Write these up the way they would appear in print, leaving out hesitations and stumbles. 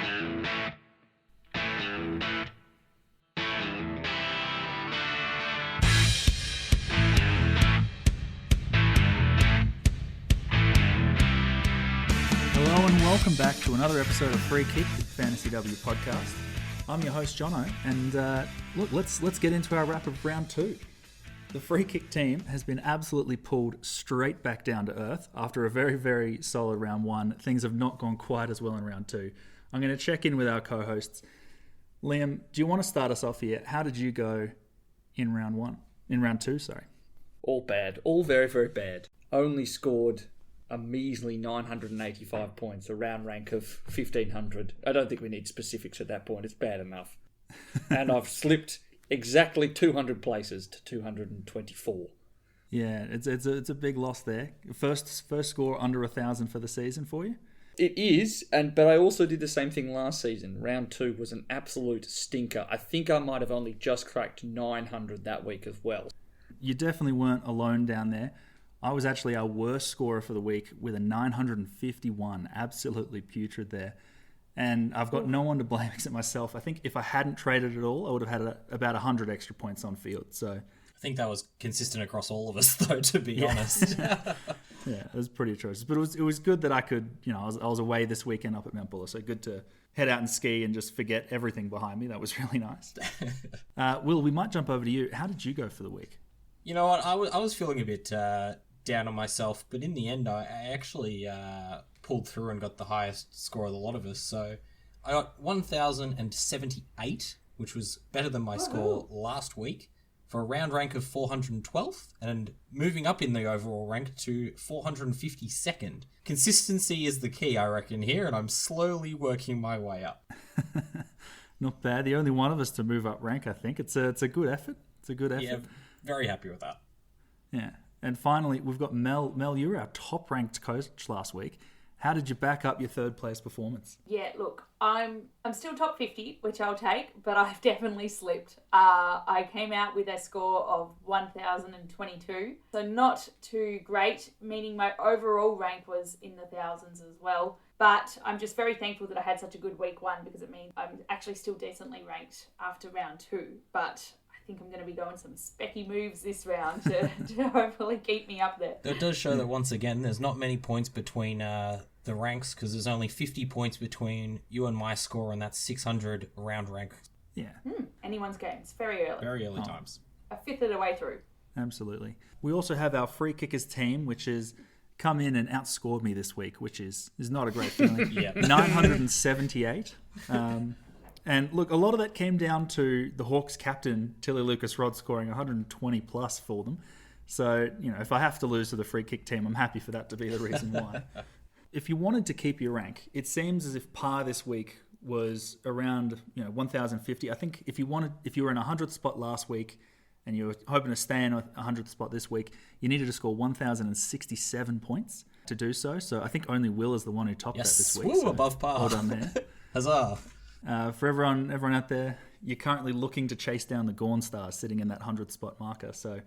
Hello and welcome back to another episode of Free Kick, the Fantasy W podcast. I'm your host Jono, and look, let's get into our wrap of round two. The Free Kick team has been absolutely pulled straight back down to earth after a very, very solid round one. Things have not gone quite as well in round two. I'm going to check in with our co-hosts. Liam, do you want to start us off here? How did you go in round one? In round two, sorry. All bad. All very, very bad. Only scored a measly 985 points, a round rank of 1,500. I don't think we need specifics at that point. It's bad enough. And I've slipped exactly 200 places to 224. Yeah, it's a big loss there. First score under 1,000 for the season for you? It is, but I also did the same thing last season. Round two was an absolute stinker. I think I might have only just cracked 900 that week as well. You definitely weren't alone down there. I was actually our worst scorer for the week with a 951. Absolutely putrid there. And I've got no one to blame except myself. I think if I hadn't traded at all, I would have had about 100 extra points on field. So I think that was consistent across all of us, though, to be honest. Yeah, it was pretty atrocious. But it was good that I could, I was away this weekend up at Mount Buller, so good to head out and ski and just forget everything behind me. That was really nice. Will, we might jump over to you. How did you go for the week? You know what? I was feeling a bit down on myself, but in the end, I actually pulled through and got the highest score of the lot of us. So I got 1,078, which was better than my score last week, for a round rank of 412th, and moving up in the overall rank to 452nd. Consistency is the key, I reckon, here, and I'm slowly working my way up. Not bad. The only one of us to move up rank, I think. It's a good effort. It's a good effort. Yeah, very happy with that. Yeah. And finally, we've got Mel. Mel, you were our top-ranked coach last week. How did you back up your third-place performance? Yeah, look, I'm still top 50, which I'll take, but I've definitely slipped. I came out with a score of 1,022, so not too great, meaning my overall rank was in the thousands as well. But I'm just very thankful that I had such a good week one, because it means I'm actually still decently ranked after round two. But I think I'm going to be going some specky moves this round to hopefully keep me up there. It does show that, once again, there's not many points between the ranks, because there's only 50 points between you and my score, and that's 600 round rank. Yeah. Anyone's game. It's very early. Very early times. A fifth of the way through. Absolutely. We also have our Free Kickers team, which has come in and outscored me this week, which is not a great feeling. Yeah. 978. And look, a lot of that came down to the Hawks captain, Tilly Lucas-Rod, scoring 120 plus for them. So, if I have to lose to the Free Kick team, I'm happy for that to be the reason why. If you wanted to keep your rank, it seems as if par this week was around 1,050. I think if you were in a 100th spot last week and you were hoping to stay in a 100th spot this week, you needed to score 1,067 points to do so. So I think only Will is the one who topped that this week. Woo, so above par. Hold on there. Huzzah. For everyone out there, you're currently looking to chase down the Gorn Stars sitting in that 100th spot marker. So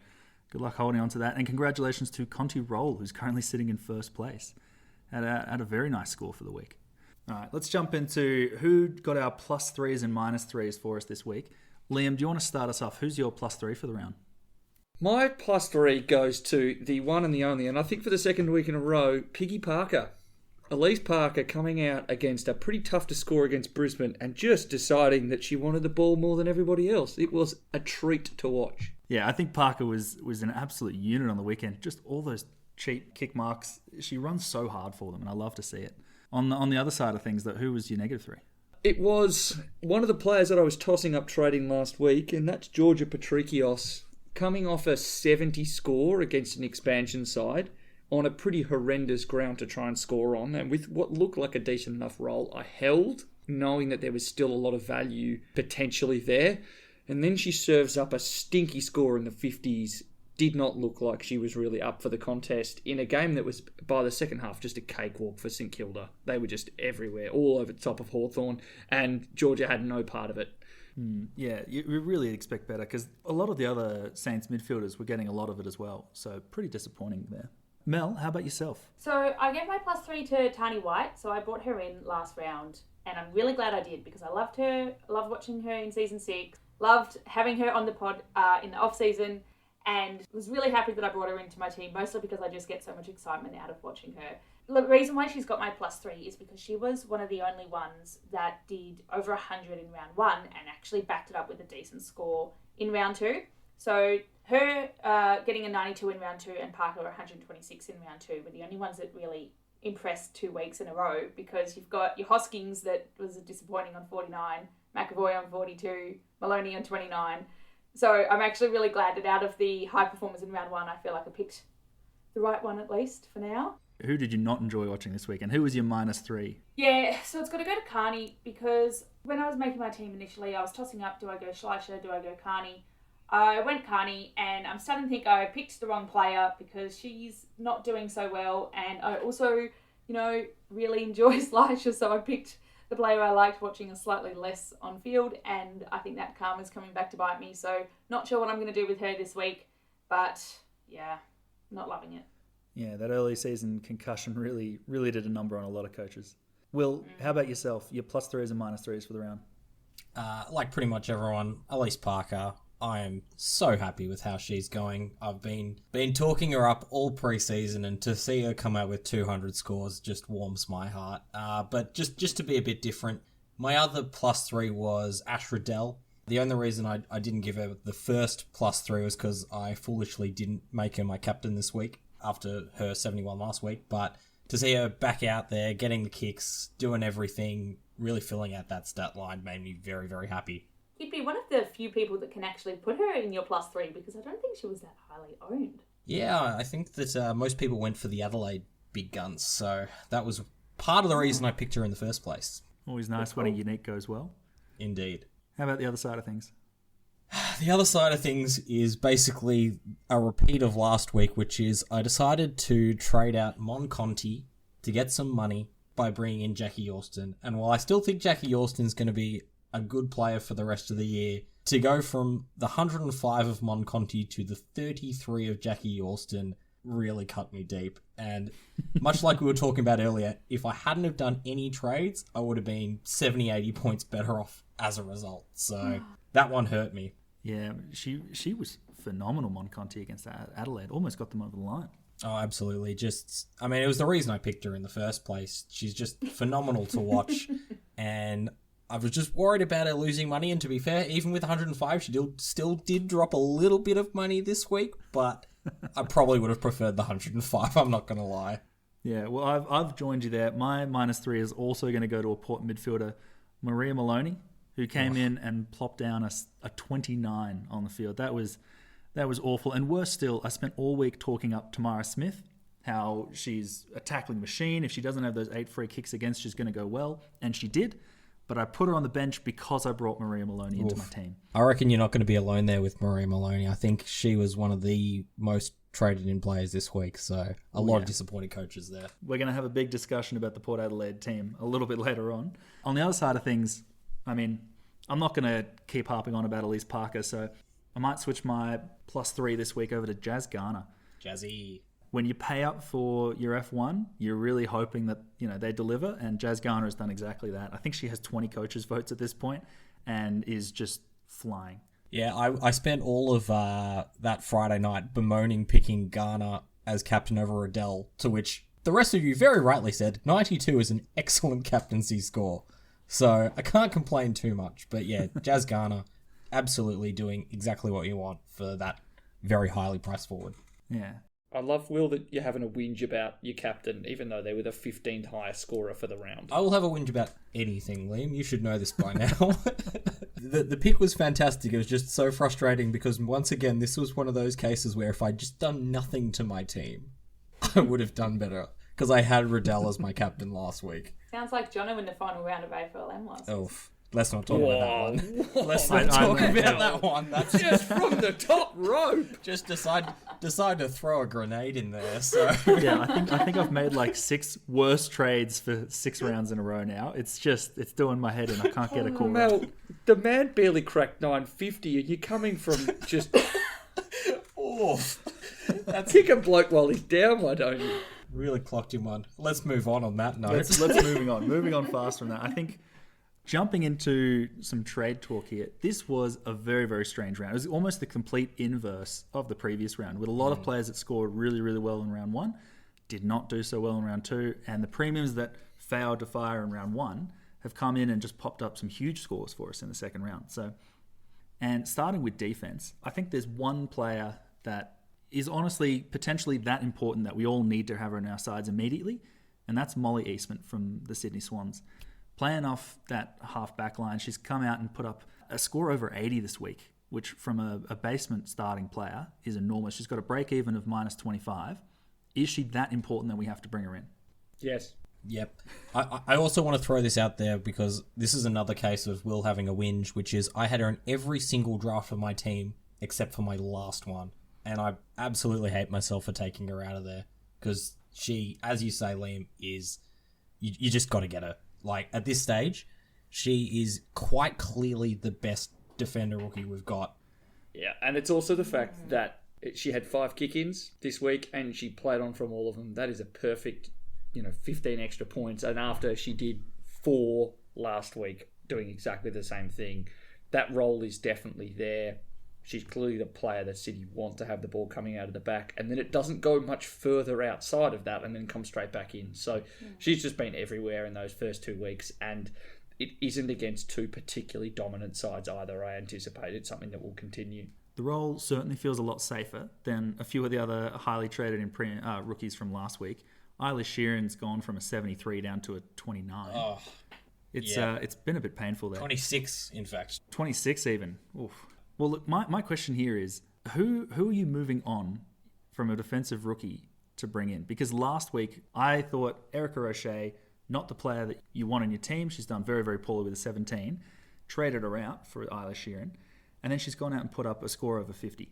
good luck holding on to that. And congratulations to Conti Roll, who's currently sitting in first place at a very nice score for the week. All right, let's jump into who got our plus threes and minus threes for us this week. Liam, do you want to start us off? Who's your plus three for the round? My plus three goes to the one and the only, and I think for the second week in a row, Piggy Parker. Elise Parker coming out against a pretty tough to score against Brisbane and just deciding that she wanted the ball more than everybody else. It was a treat to watch. Yeah, I think Parker was an absolute unit on the weekend. Just all those cheap kick marks. She runs so hard for them, and I love to see it. On the other side of things, though, who was your negative three? It was one of the players that I was tossing up trading last week, and that's Georgia Patrikios, coming off a 70 score against an expansion side on a pretty horrendous ground to try and score on. And with what looked like a decent enough roll, I held, knowing that there was still a lot of value potentially there. And then she serves up a stinky score in the 50s. Did not look like she was really up for the contest in a game that was, by the second half, just a cakewalk for St Kilda. They were just everywhere, all over the top of Hawthorn, and Georgia had no part of it. Yeah, you really expect better, because a lot of the other Saints midfielders were getting a lot of it as well. So pretty disappointing there. Mel, how about yourself? So I gave my +3 to Tani White. So I brought her in last round, and I'm really glad I did because I loved her. I loved watching her in season 6. Loved having her on the pod in the off season, and was really happy that I brought her into my team, mostly because I just get so much excitement out of watching her. The reason why she's got my +3 is because she was one of the only ones that did over 100 in round 1 and actually backed it up with a decent score in round 2. So her getting a 92 in round 2 and Parker 126 in round 2 were the only ones that really impressed 2 weeks in a row, because you've got your Hoskins that was disappointing on 49, McAvoy on 42, Maloney on 29. So I'm actually really glad that out of the high performers in round 1, I feel like I picked the right one at least for now. Who did you not enjoy watching this week, and who was your -3? Yeah, so it's got to go to Carney, because when I was making my team initially, I was tossing up, do I go Schleicher, do I go Carney? I went Carney, and I'm starting to think I picked the wrong player because she's not doing so well, and I also, really enjoy Schleicher, so I picked the player I liked watching a slightly less on field, and I think that karma's coming back to bite me, so not sure what I'm going to do with her this week, but yeah, not loving it. Yeah, that early season concussion really did a number on a lot of coaches. Will, how about yourself? Your +3s and -3s for the round? Like pretty much everyone, Elise Parker. I am so happy with how she's going. I've been talking her up all preseason, and to see her come out with 200 scores just warms my heart. But just to be a bit different, my other +3 was Ash Riddell. The only reason I didn't give her the first +3 was because I foolishly didn't make her my captain this week after her 71 last week. But to see her back out there, getting the kicks, doing everything, really filling out that stat line made me very, very happy. You'd be one of the few people that can actually put her in your +3, because I don't think she was that highly owned. Yeah, I think that most people went for the Adelaide big guns, so that was part of the reason I picked her in the first place. Always nice when a unique goes well. Indeed. How about the other side of things? The other side of things is basically a repeat of last week, which is I decided to trade out Mon Conti to get some money by bringing in Jackie Austin. And while I still think Jackie Austin's going to be a good player for the rest of the year, to go from the 105 of Mon Conti to the 33 of Jackie Austin really cut me deep. And much like we were talking about earlier, if I hadn't have done any trades, I would have been 70, 80 points better off as a result. So that one hurt me. Yeah, she was phenomenal, Mon Conti, against Adelaide. Almost got them over the line. Oh, absolutely. It was the reason I picked her in the first place. She's just phenomenal to watch. And I was just worried about her losing money, and to be fair, even with 105, she still did drop a little bit of money this week, but I probably would have preferred the 105, I'm not going to lie. Yeah, well, I've joined you there. My -3 is also going to go to a Port midfielder, Maria Maloney, who came in and plopped down a 29 on the field. That was awful. And worse still, I spent all week talking up Tamara Smith, how she's a tackling machine. If she doesn't have those 8 free kicks against, she's going to go well. And she did. But I put her on the bench because I brought Maria Maloney into my team. I reckon you're not going to be alone there with Maria Maloney. I think she was one of the most traded in players this week, so a lot of disappointed coaches there. We're going to have a big discussion about the Port Adelaide team a little bit later on. On the other side of things, I mean, I'm not going to keep harping on about Elise Parker, so I might switch my +3 this week over to Jazz Garner. Jazzy. When you pay up for your F1, you're really hoping that they deliver, and Jazz Garner has done exactly that. I think she has 20 coaches' votes at this point and is just flying. Yeah, I spent all of that Friday night bemoaning picking Garner as captain over Riddell, to which the rest of you very rightly said 92 is an excellent captaincy score. So I can't complain too much. But yeah, Jazz Garner absolutely doing exactly what you want for that very highly priced forward. Yeah. I love, Will, that you're having a whinge about your captain, even though they were the 15th highest scorer for the round. I will have a whinge about anything, Liam. You should know this by now. The pick was fantastic. It was just so frustrating because, once again, this was one of those cases where if I'd just done nothing to my team, I would have done better. Because I had Riddell as my captain last week. Sounds like Jono in the final round of AFLM last week. Oh, let's not talk about that one. Let's I not talk know. about that one. That's Just from the top rope! just decide to throw a grenade in there. So Yeah, I think I've made like 6 worst trades for 6 rounds in a row now. It's doing my head in. I can't get a call. Mel, the man barely cracked 950 and you're coming from just... Oof. Kick a bloke while he's down, why don't you? Really clocked him one. Let's move on that note. Let's moving on fast from that. I think jumping into some trade talk here, this was a very, very strange round. It was almost the complete inverse of the previous round, with a lot of players that scored really, really well in round one, did not do so well in round two, and the premiums that failed to fire in round one have come in and just popped up some huge scores for us in the second round. So, and starting with defense, I think there's one player that is honestly potentially that important that we all need to have on our sides immediately, and that's Molly Eastman from the Sydney Swans. Playing off that half back line, she's come out and put up a score over 80 this week, which from a basement starting player is enormous. She's got a break even of minus 25. Is she that important that we have to bring her in? Yes. Yep. I also want to throw this out there because this is another case of Will having a whinge, which is I had her in every single draft of my team except for my last one. And I absolutely hate myself for taking her out of there because she, as you say, Liam, is... You just got to get her. Like, at this stage, she is quite clearly the best defender rookie we've got. Yeah, and it's also the fact that she had 5 kick-ins this week and she played on from all of them. That is a perfect, 15 extra points. And after she did 4 last week, doing exactly the same thing, that role is definitely there. She's clearly the player that City want to have the ball coming out of the back. And then it doesn't go much further outside of that and then come straight back in. So she's just been everywhere in those first 2 weeks. And it isn't against 2 particularly dominant sides either, I anticipate. It's something that will continue. The role certainly feels a lot safer than a few of the other highly traded rookies from last week. Isla Sheeran's gone from a 73 down to a 29. Oh, It's been a bit painful there. 26, in fact. 26 even. Oof. Well, look, my question here is, who are you moving on from a defensive rookie to bring in? Because last week, I thought Erica O'Shea, not the player that you want on your team. She's done very, very poorly with a 17. Traded her out for Isla Sheeran. And then she's gone out and put up a score over 50.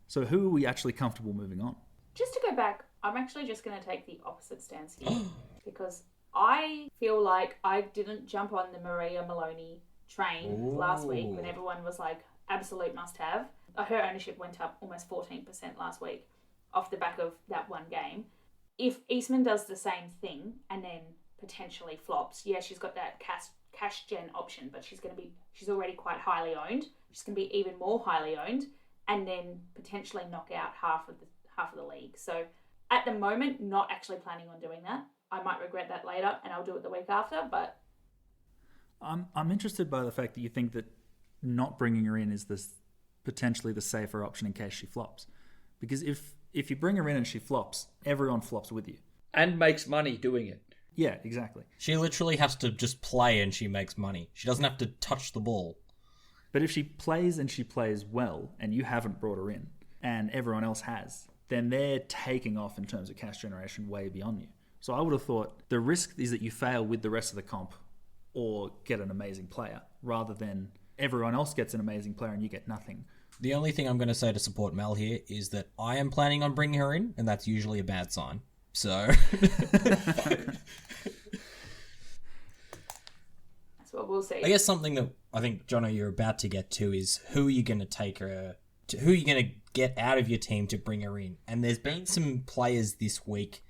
So who are we actually comfortable moving on? Just to go back, I'm actually just going to take the opposite stance here because I feel like I didn't jump on the Maria Maloney train last week when everyone was like, absolute must-have. Her ownership went up almost 14% last week off the back of that one game. If Eastman does the same thing and then potentially flops, yeah, she's got that cash gen option, but she's already quite highly owned. She's going to be even more highly owned, and then potentially knock out half of the league. So at the moment, not actually planning on doing that. I might regret that later, and I'll do it the week after. But I'm interested by the fact that you think that not bringing her in is this potentially the safer option in case she flops, because if you bring her in and she flops, everyone flops with you and makes money doing it. Yeah, exactly. She literally has to just play and she makes money. She doesn't have to touch the ball. But if she plays and she plays well and you haven't brought her in and everyone else has, then they're taking off in terms of cash generation way beyond you. So I would have thought the risk is that you fail with the rest of the comp or get an amazing player rather than everyone else gets an amazing player and you get nothing. The only thing I'm going to say to support Mel here is that I am planning on bringing her in, and that's usually a bad sign. So that's what we'll see. I guess something that I think, Jono, you're about to get to is who are you going to take her to, who are you going to get out of your team to bring her in? And there's been some players this week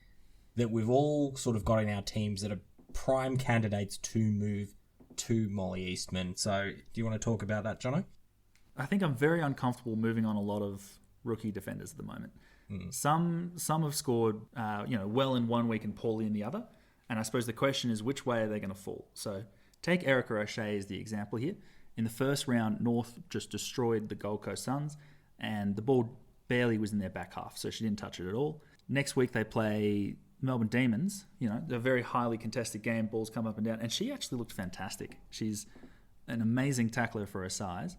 that we've all sort of got in our teams that are prime candidates to move to Molly Eastman. So do you want to talk about that, Jono? I think I'm very uncomfortable moving on a lot of rookie defenders at the moment. Some have scored well in one week and poorly in the other. And I suppose the question is, which way are they going to fall? So take Erica O'Shea as the example here. In the first round, North just destroyed the Gold Coast Suns, and the ball barely was in their back half, so she didn't touch it at all. Next week, they play Melbourne Demons. They're a very highly contested game, balls come up and down, and she actually looked fantastic. She's an amazing tackler for her size,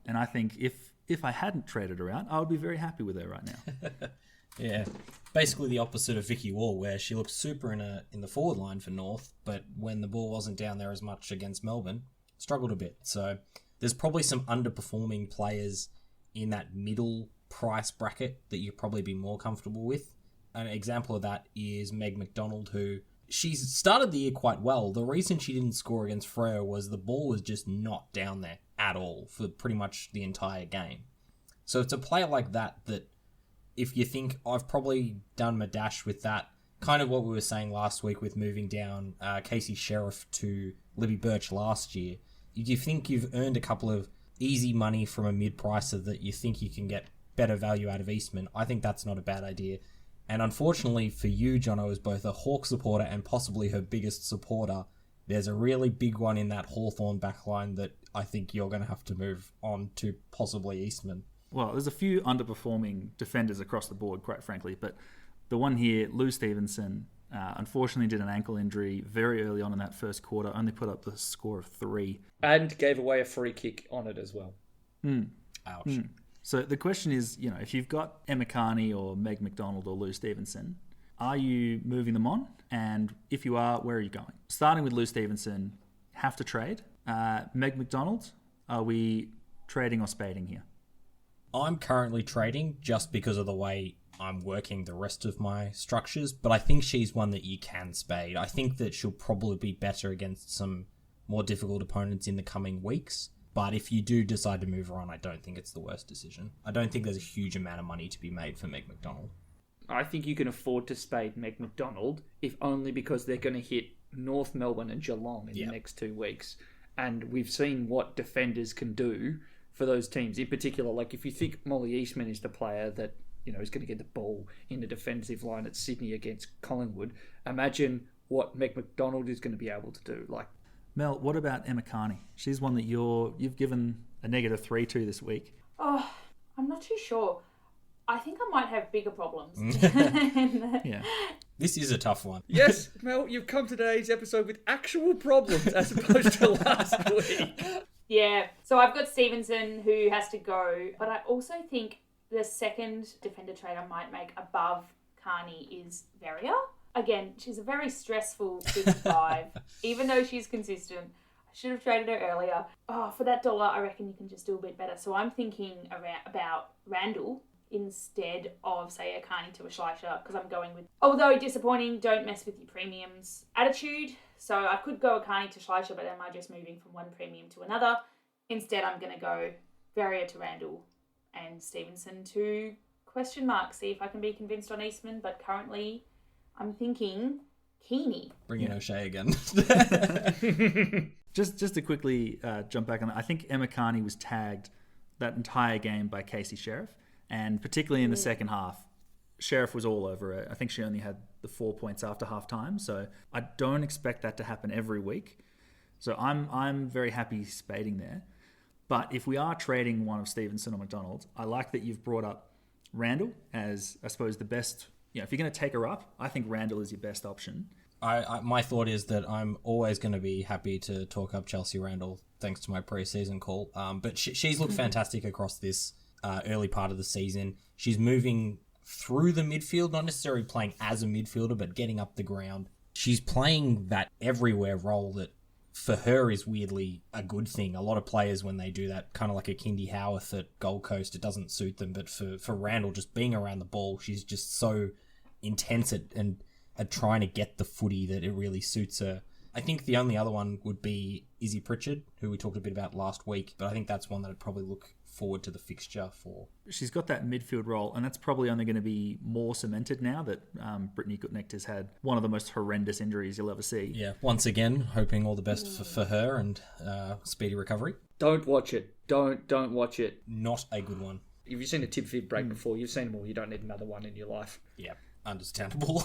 and I think if I hadn't traded her out, I would be very happy with her right now. Yeah, basically the opposite of Vicky Wall, where she looked super in the forward line for North, but when the ball wasn't down there as much against Melbourne, struggled a bit. So there's probably some underperforming players in that middle price bracket that you'd probably be more comfortable with. An example of that is Meg McDonald, who she's started the year quite well. The reason she didn't score against Freo was the ball was just not down there at all for pretty much the entire game. So it's a player like that if you think I've probably done my dash with that, kind of what we were saying last week with moving down Casey Sheriff to Libby Birch last year, if you think you've earned a couple of easy money from a mid-pricer that you think you can get better value out of Eastman, I think that's not a bad idea. And unfortunately for you, Jono, as both a Hawk supporter and possibly her biggest supporter, there's a really big one in that Hawthorn backline that I think you're going to have to move on to possibly Eastman. Well, there's a few underperforming defenders across the board, quite frankly, but the one here, Lou Stevenson, unfortunately did an ankle injury very early on in that first quarter, only put up the score of 3. And gave away a free kick on it as well. Ouch. So the question is, if you've got Emma Carney or Meg McDonald or Lou Stevenson, are you moving them on? And if you are, where are you going? Starting with Lou Stevenson, have to trade. Meg McDonald, are we trading or spading here? I'm currently trading just because of the way I'm working the rest of my structures, but I think she's one that you can spade. I think that she'll probably be better against some more difficult opponents in the coming weeks. But if you do decide to move her on, I don't think it's the worst decision. I don't think there's a huge amount of money to be made for Meg McDonald. I think you can afford to spade Meg McDonald, if only because they're going to hit North Melbourne and Geelong in the next 2 weeks. And we've seen what defenders can do for those teams. In particular, like if you think Molly Eastman is the player that is going to get the ball in the defensive line at Sydney against Collingwood, imagine what Meg McDonald is going to be able to do. Like, Mel, what about Emma Carney? She's one that you've given a -3 to this week. Oh, I'm not too sure. I think I might have bigger problems. Yeah. This is a tough one. yes, Mel, you've come to today's episode with actual problems as opposed to last week. Yeah, so I've got Stevenson who has to go, but I also think the second defender trade I might make above Carney is Verrier. Again, she's a very stressful big 5, even though she's consistent. I should have traded her earlier. Oh, for that dollar, I reckon you can just do a bit better. So I'm thinking about Randall instead of, say, a Carney to a Schleicher, because I'm going with, although disappointing, don't mess with your premiums attitude. So I could go a Carney to Schleicher, but am I just moving from one premium to another? Instead, I'm going to go Verrier to Randall and Stevenson to ? See if I can be convinced on Eastman, but currently I'm thinking Keeney. Bring in O'Shea again. Just to quickly jump back on that, I think Emma Carney was tagged that entire game by Casey Sheriff, and particularly in the second half, Sheriff was all over her. I think she only had the 4 points after half time, so I don't expect that to happen every week. So I'm very happy spading there. But if we are trading one of Stevenson or McDonald, I like that you've brought up Randall as, I suppose, the best. If you're going to take her up, I think Randall is your best option. My thought is that I'm always going to be happy to talk up Chelsea Randall thanks to my pre-season call. But she's looked fantastic across this early part of the season. She's moving through the midfield, not necessarily playing as a midfielder, but getting up the ground. She's playing that everywhere role that for her is weirdly a good thing. A lot of players, when they do that, kind of like a Kindy Howarth at Gold Coast, it doesn't suit them. But for Randall, just being around the ball, she's just so intense at trying to get the footy that it really suits her. I think the only other one would be Izzy Pritchard, who we talked a bit about last week, but I think that's one that I'd probably look forward to the fixture for. She's got that midfield role, and that's probably only going to be more cemented now that Brittany Gutnecht has had one of the most horrendous injuries you'll ever see. Yeah, once again, hoping all the best for her and speedy recovery. Don't watch it. Don't watch it. Not a good one. If you've seen a tip feed break before, you've seen them all. You don't need another one in your life. Yeah, understandable.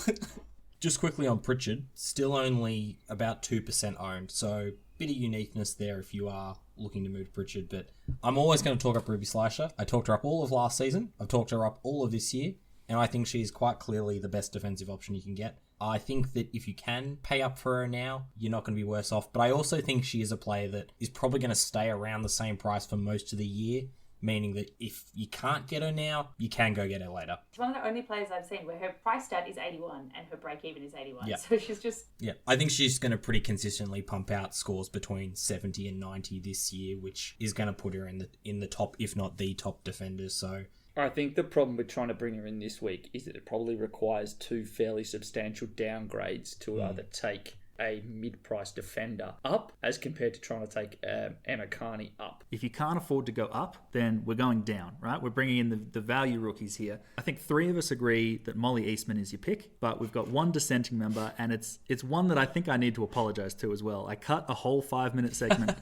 Just quickly on Pritchard, still only about 2% owned, so bit of uniqueness there if you are looking to move Pritchard, but I'm always going to talk up Ruby Schleicher. I talked her up all of last season, I've talked her up all of this year, and I think she's quite clearly the best defensive option you can get. I think that if you can pay up for her now, you're not going to be worse off, but I also think she is a player that is probably going to stay around the same price for most of the year, meaning that if you can't get her now, you can go get her later. She's one of the only players I've seen where her price stat is 81 and her break-even is 81. Yeah. So she's just... Yeah, I think she's going to pretty consistently pump out scores between 70 and 90 this year, which is going to put her in the top, if not the top defenders. So I think the problem with trying to bring her in this week is that it probably requires 2 fairly substantial downgrades to either take a mid-price defender up as compared to trying to take Emma Carney up. If you can't afford to go up, then we're going down, right? We're bringing in the value rookies here. I think 3 of us agree that Molly Eastman is your pick, but we've got one dissenting member, and it's one that I think I need to apologise to as well. I cut a whole 5-minute segment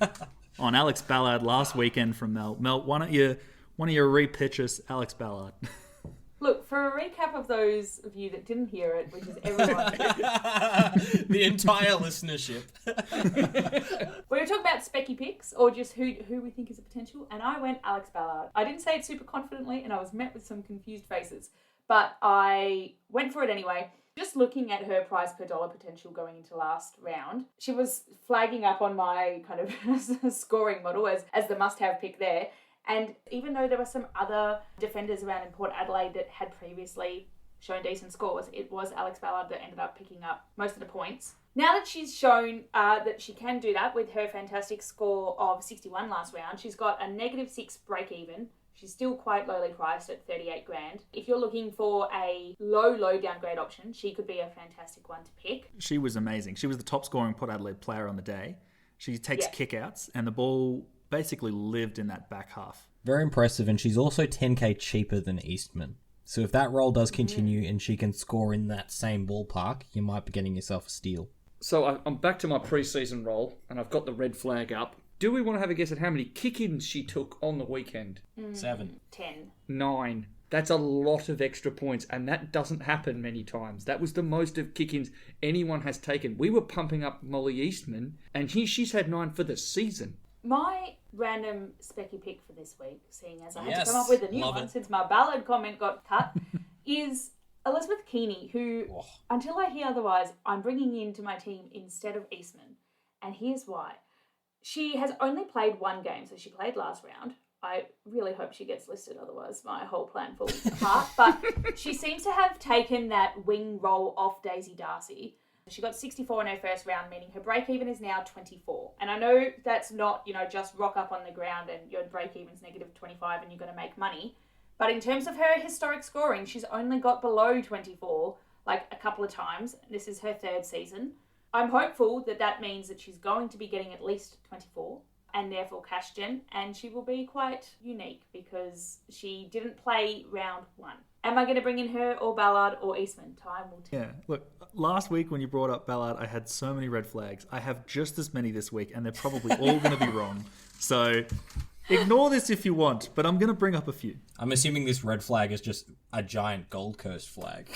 on Alex Ballard last weekend from Mel. Mel, why don't you re-pitch us Alex Ballard? Look, for a recap of those of you that didn't hear it, which is everyone, The entire listenership. we were talking about specky picks or just who we think is a potential, and I went Alex Ballard. I didn't say it super confidently, and I was met with some confused faces, but I went for it anyway. Just looking at her price per dollar potential going into last round, she was flagging up on my kind of scoring model as the must-have pick there. And even though there were some other defenders around in Port Adelaide that had previously shown decent scores, it was Alex Ballard that ended up picking up most of the points. Now that she's shown that she can do that with her fantastic score of 61 last round, she's got a -6 break even. She's still quite lowly priced at 38 grand. If you're looking for a low downgrade option, she could be a fantastic one to pick. She was amazing. She was the top scoring Port Adelaide player on the day. She takes kickouts, and the ball basically lived in that back half. Very impressive, and she's also 10k cheaper than Eastman. So if that role does continue and she can score in that same ballpark, you might be getting yourself a steal. So I'm back to my pre-season role, and I've got the red flag up. Do we want to have a guess at how many kick-ins she took on the weekend? 7. 10. 9. That's a lot of extra points, and that doesn't happen many times. That was the most of kick-ins anyone has taken. We were pumping up Molly Eastman, and she's had 9 for the season. My random specky pick for this week, seeing as I had Yes, to come up with a new love one it. since my Ballard comment got cut, is Elizabeth Keeney, who, until I hear otherwise, I'm bringing into my team instead of Eastman. And here's why. She has only played 1 game, so she played last round. I really hope she gets listed, otherwise my whole plan falls apart. But she seems to have taken that wing role off Daisy Darcy. She got 64 in her first round, meaning her break-even is now 24. And I know that's not, just rock up on the ground and your break-even's -25 and you're going to make money. But in terms of her historic scoring, she's only got below 24, like a couple of times. This is her 3rd season. I'm hopeful that means that she's going to be getting at least 24 and therefore cash gen, and she will be quite unique because she didn't play round 1. Am I going to bring in her or Ballard or Eastman? Time will tell. Yeah, look, last week when you brought up Ballard, I had so many red flags. I have just as many this week, and they're probably all going to be wrong. So ignore this if you want, but I'm going to bring up a few. I'm assuming this red flag is just a giant Gold Coast flag.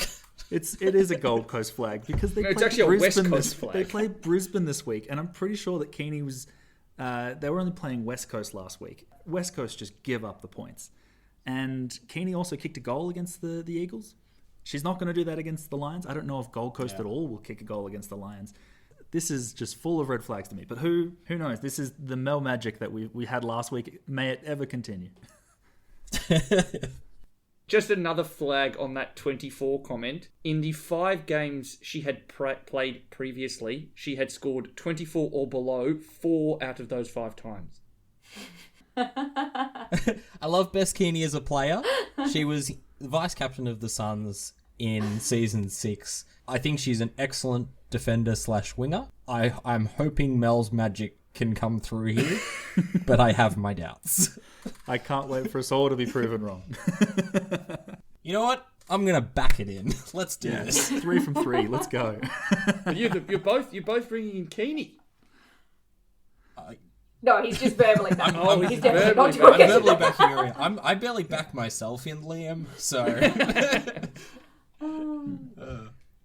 It is a Gold Coast flag because they No, it's played actually a West Brisbane Coast flag. They played Brisbane this week, and I'm pretty sure that Keeney was. They were only playing West Coast last week. West Coast just give up the points, and Keeney also kicked a goal against the Eagles. She's not going to do that against the Lions. I don't know if Gold Coast at all will kick a goal against the Lions. This is just full of red flags to me. But who knows? This is the Mel magic that we had last week. May it ever continue. Just another flag on that 24 comment. In the 5 games she had played previously, she had scored 24 or below 4 out of those 5 times. I love Bess Keeney as a player. She was vice captain of the Suns in season 6. I think she's an excellent defender/winger. I'm hoping Mel's magic can come through here, but I have my doubts. I can't wait for us all to be proven wrong. You know what? I'm gonna back it in. Let's do this. 3 from 3. Let's go. You're both bringing in Keeney. No, he's just verbally back. he's definitely verbally not back. I'm doing verbally it. backing her in. I barely back myself in, Liam. So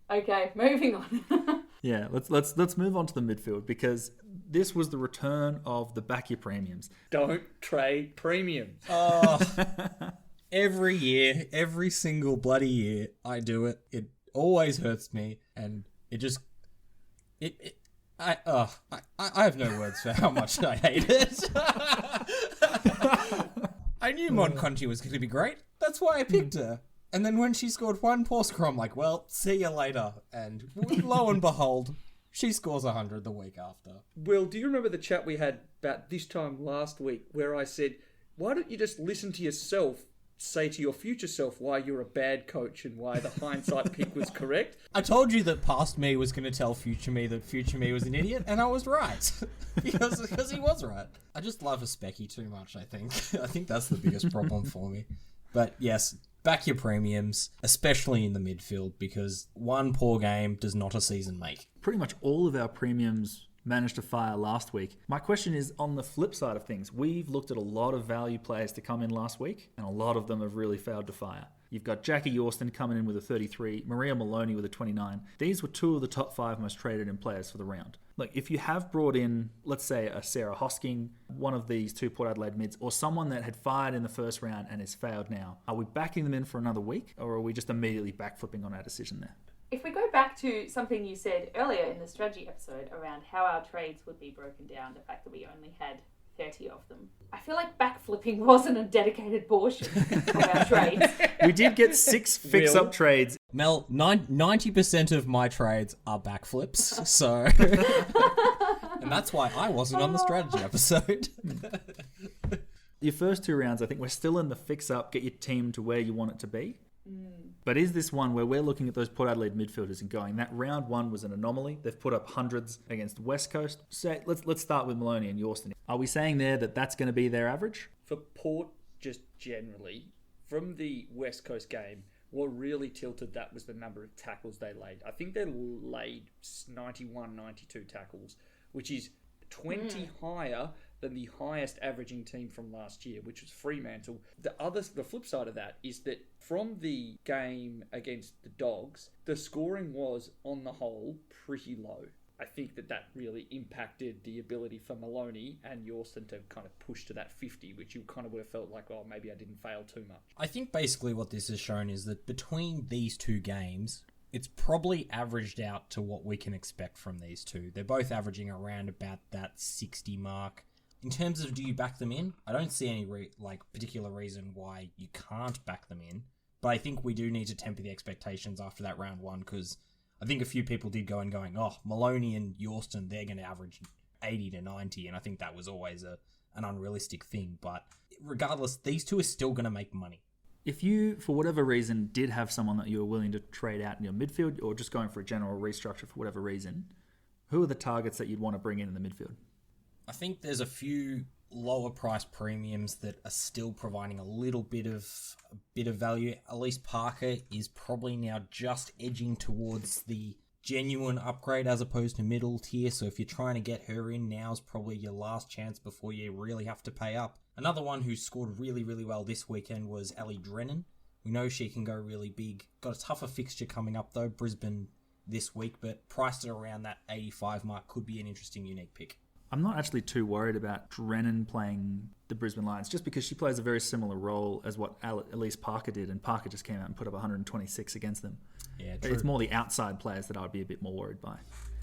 Okay, moving on. Yeah, let's move on to the midfield because this was the return of the back your premiums. Don't trade premium. every year, every single bloody year, I do it. It always hurts me, and it just I have no words for how much I hate it. I knew Mon Conti was going to be great. That's why I picked her. And then when she scored 1 poor score, I'm like, well, see you later. And lo and behold, she scores 100 the week after. Will, do you remember the chat we had about this time last week where I said, why don't you just listen to yourself say to your future self why you're a bad coach and why the hindsight pick was correct. I told you that past me was going to tell future me that future me was an idiot, and I was right. because he was right. I just love a Specky too much, I think. I think that's the biggest problem for me. But yes, back your premiums, especially in the midfield, because one poor game does not a season make. Pretty much all of our premiums managed to fire last week. My question is on the flip side of things. We've looked at a lot of value players to come in last week, and a lot of them have really failed to fire. You've got Jackie Yorston coming in with a 33, Maria Maloney with a 29. These were two of the top 5 most traded in players for the round. Look, if you have brought in, let's say, a Sarah Hosking, one of these 2 Port Adelaide mids, or someone that had fired in the first round and has failed now, are we backing them in for another week, or are we just immediately backflipping on our decision there? If we go back to something you said earlier in the strategy episode around how our trades would be broken down, the fact that we only had 30 of them, I feel like backflipping wasn't a dedicated portion of our trades. We did get 6 fix-up trades. Mel, 90% of my trades are backflips, so... and that's why I wasn't on the strategy episode. Your first 2 rounds, I think we're still in the fix-up, get your team to where you want it to be. But is this one where we're looking at those Port Adelaide midfielders and going, that round 1 was an anomaly? They've put up hundreds against West Coast. So let's start with Maloney and Yorston. Are we saying there that that's going to be their average? For Port, just generally, from the West Coast game, what really tilted that was the number of tackles they laid. I think they laid 91, 92 tackles, which is 20 higher than the highest averaging team from last year, which was Fremantle. The flip side of that is that from the game against the Dogs, the scoring was, on the whole, pretty low. I think that really impacted the ability for Maloney and Yorston to kind of push to that 50, which you kind of would have felt like, oh, maybe I didn't fail too much. I think basically what this has shown is that between these 2 games, it's probably averaged out to what we can expect from these 2. They're both averaging around about that 60 mark. In terms of do you back them in, I don't see any particular reason why you can't back them in. But I think we do need to temper the expectations after that round 1, because I think a few people did going, oh, Maloney and Yorston, they're going to average 80 to 90, and I think that was always an unrealistic thing. But regardless, these 2 are still going to make money. If you, for whatever reason, did have someone that you were willing to trade out in your midfield, or just going for a general restructure for whatever reason, who are the targets that you'd want to bring in the midfield? I think there's a few lower price premiums that are still providing a little bit of value. Elise Parker is probably now just edging towards the genuine upgrade as opposed to middle tier. So if you're trying to get her in, now's probably your last chance before you really have to pay up. Another one who scored really, really well this weekend was Ellie Drennan. We know she can go really big. Got a tougher fixture coming up though, Brisbane this week, but priced at around that 85 mark could be an interesting unique pick. I'm not actually too worried about Drennan playing the Brisbane Lions, just because she plays a very similar role as what Elise Parker did, and Parker just came out and put up 126 against them. Yeah, true. It's more the outside players that I'd be a bit more worried by.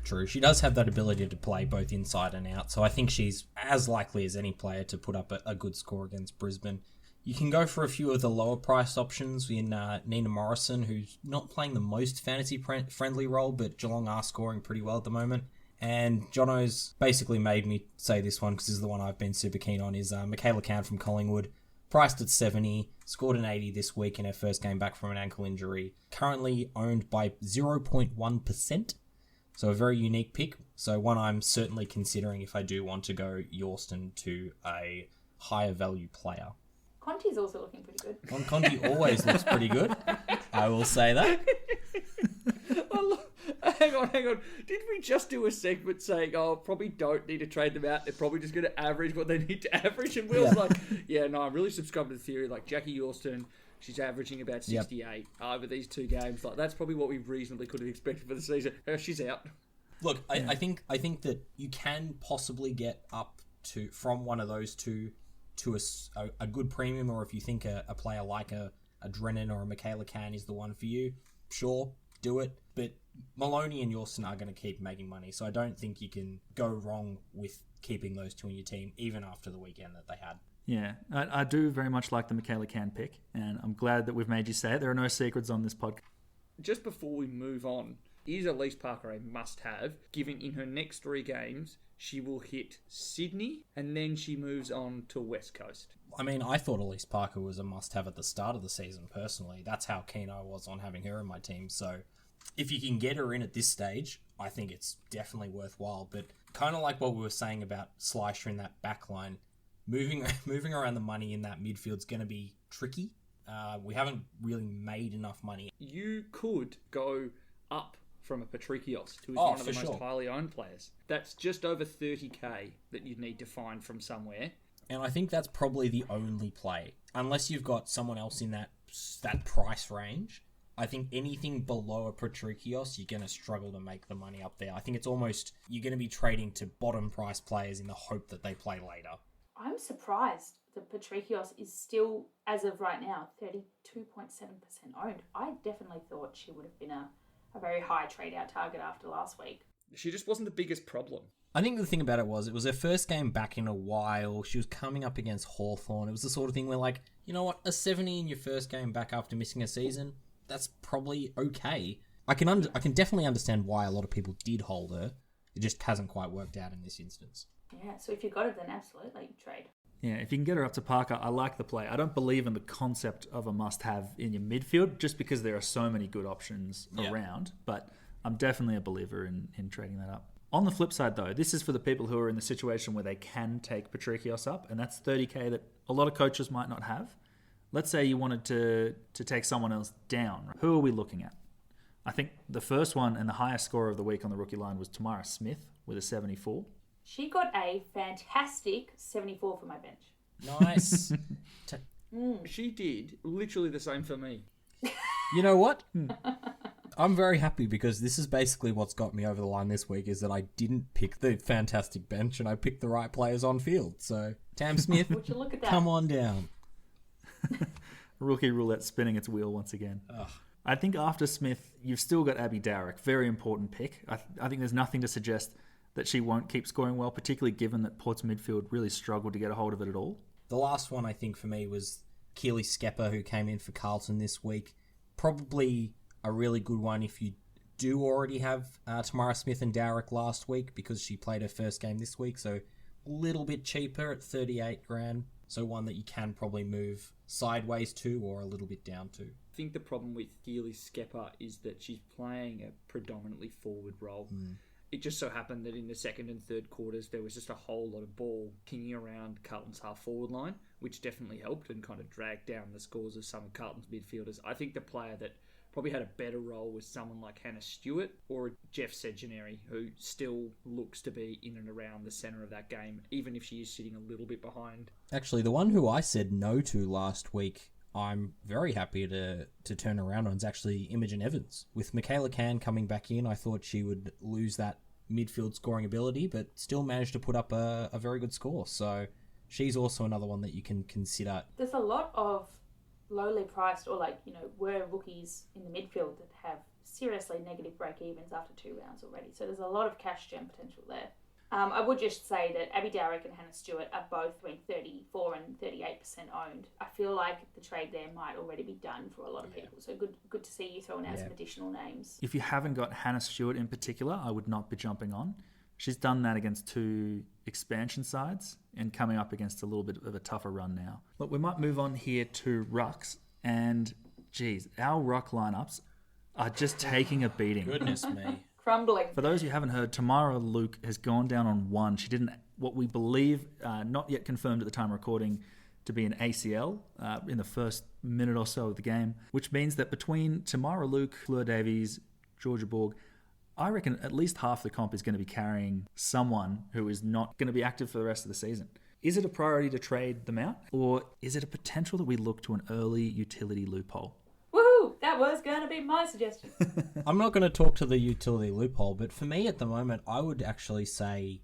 True. She does have that ability to play both inside and out, so I think she's as likely as any player to put up a good score against Brisbane. You can go for a few of the lower priced options in Nina Morrison, who's not playing the most fantasy-friendly role, but Geelong are scoring pretty well at the moment. And Jono's basically made me say this one because this is the one I've been super keen on, is Michaela Cowan from Collingwood. Priced at 70, scored an 80 this week in her first game back from an ankle injury. Currently owned by 0.1%, so a very unique pick. So one I'm certainly considering if I do want to go Yorston to a higher value player. Conti's also looking pretty good. Conti always looks pretty good. I will say that. Hang on. Did we just do a segment saying, probably don't need to trade them out, they're probably just going to average what they need to average? And Will's like, I'm really subscribed to the theory, like Jackie Yorston, she's averaging about 68 over these 2 games. Like that's probably what we reasonably could have expected for the season. She's out. Look, I think that you can possibly get up to from one of those 2 to a good premium, or if you think a player like a Drennan or a Michaela Cowan is the one for you, sure, do it. But Maloney and Yorston are going to keep making money, so I don't think you can go wrong with keeping those 2 in your team, even after the weekend that they had. Yeah, I do very much like the Michaela Cowan pick, and I'm glad that we've made you say it. There are no secrets on this podcast. Just before we move on, is Elise Parker a must-have, given in her next 3 games, she will hit Sydney, and then she moves on to West Coast. I mean, I thought Elise Parker was a must-have at the start of the season, personally. That's how keen I was on having her in my team. So if you can get her in at this stage, I think it's definitely worthwhile. But kind of like what we were saying about Slisher in that back line, moving around the money in that midfield's going to be tricky. We haven't really made enough money. You could go up from a Patrikios, who is Oh, one of the for most sure. highly owned players. That's just over 30k that you'd need to find from somewhere. And I think that's probably the only play. Unless you've got someone else in that price range, I think anything below a Patrikios, you're going to struggle to make the money up there. I think it's almost, you're going to be trading to bottom price players in the hope that they play later. I'm surprised that Patrikios is still, as of right now, 32.7% owned. I definitely thought she would have been a very high trade-out target after last week. She just wasn't the biggest problem. I think the thing about it was her first game back in a while. She was coming up against Hawthorn. It was the sort of thing where, like, you know what, a 70 in your first game back after missing a season, that's probably okay. I can definitely understand why a lot of people did hold her. It just hasn't quite worked out in this instance. Yeah, so if you got it, then absolutely trade. Yeah, if you can get her up to Parker, I like the play. I don't believe in the concept of a must-have in your midfield just because there are so many good options around, but I'm definitely a believer in trading that up. On the flip side, though, this is for the people who are in the situation where they can take Patrikios up, and that's 30k that a lot of coaches might not have. Let's say you wanted to take someone else down. Who are we looking at? I think the first one and the highest scorer of the week on the rookie line was Tamara Smith with a 74. She got a fantastic 74 for my bench. Nice. She did literally the same for me. You know what? I'm very happy because this is basically what's got me over the line this week is that I didn't pick the fantastic bench and I picked the right players on field. So, Tam Smith, Would you look at that? come on down. Rookie roulette spinning its wheel once again. Ugh. I think after Smith, you've still got Abby Darrick. Very important pick. I think there's nothing to suggest that she won't keep scoring well, particularly given that Port's midfield really struggled to get a hold of it at all. The last one, I think, for me was Keely Skepper, who came in for Carlton this week. Probably a really good one if you do already have Tamara Smith and Darrick last week because she played her first game this week, so a little bit cheaper at 38 grand. So one that you can probably move sideways to or a little bit down to. I think the problem with Keely Skepper is that she's playing a predominantly forward role. It just so happened that in the second and third quarters, there was just a whole lot of ball pinging around Carlton's half-forward line, which definitely helped and kind of dragged down the scores of some of Carlton's midfielders. I think the player that probably had a better role was someone like Hannah Stewart or Jeff Sedgenary, who still looks to be in and around the centre of that game, even if she is sitting a little bit behind. Actually, the one who I said no to last week, I'm very happy to turn around on is actually Imogen Evans. With Michaela Cann coming back in, I thought she would lose that midfield scoring ability, but still managed to put up a very good score. So she's also another one that you can consider. There's a lot of lowly priced or were rookies in the midfield that have seriously negative break-evens after 2 rounds already. So there's a lot of cash gem potential there. I would just say that Abby Darrick and Hannah Stewart are both between 34 and 38% owned. I feel like the trade there might already be done for a lot of people. So good to see you throwing out some additional names. If you haven't got Hannah Stewart in particular, I would not be jumping on. She's done that against 2 expansion sides and coming up against a little bit of a tougher run now. Look, we might move on here to rucks. And, geez, our ruck lineups are just taking a beating. Goodness me. Crumbling. For those who haven't heard, Tamara Luke has gone down on 1. She didn't, what we believe, not yet confirmed at the time of recording, to be an ACL in the first minute or so of the game, which means that between Tamara Luke, Fleur Davies, Georgia Borg, I reckon at least half the comp is going to be carrying someone who is not going to be active for the rest of the season. Is it a priority to trade them out, or is it a potential that we look to an early utility loophole? Woohoo! That was going to be my suggestion. I'm not going to talk to the utility loophole, but for me at the moment, I would actually say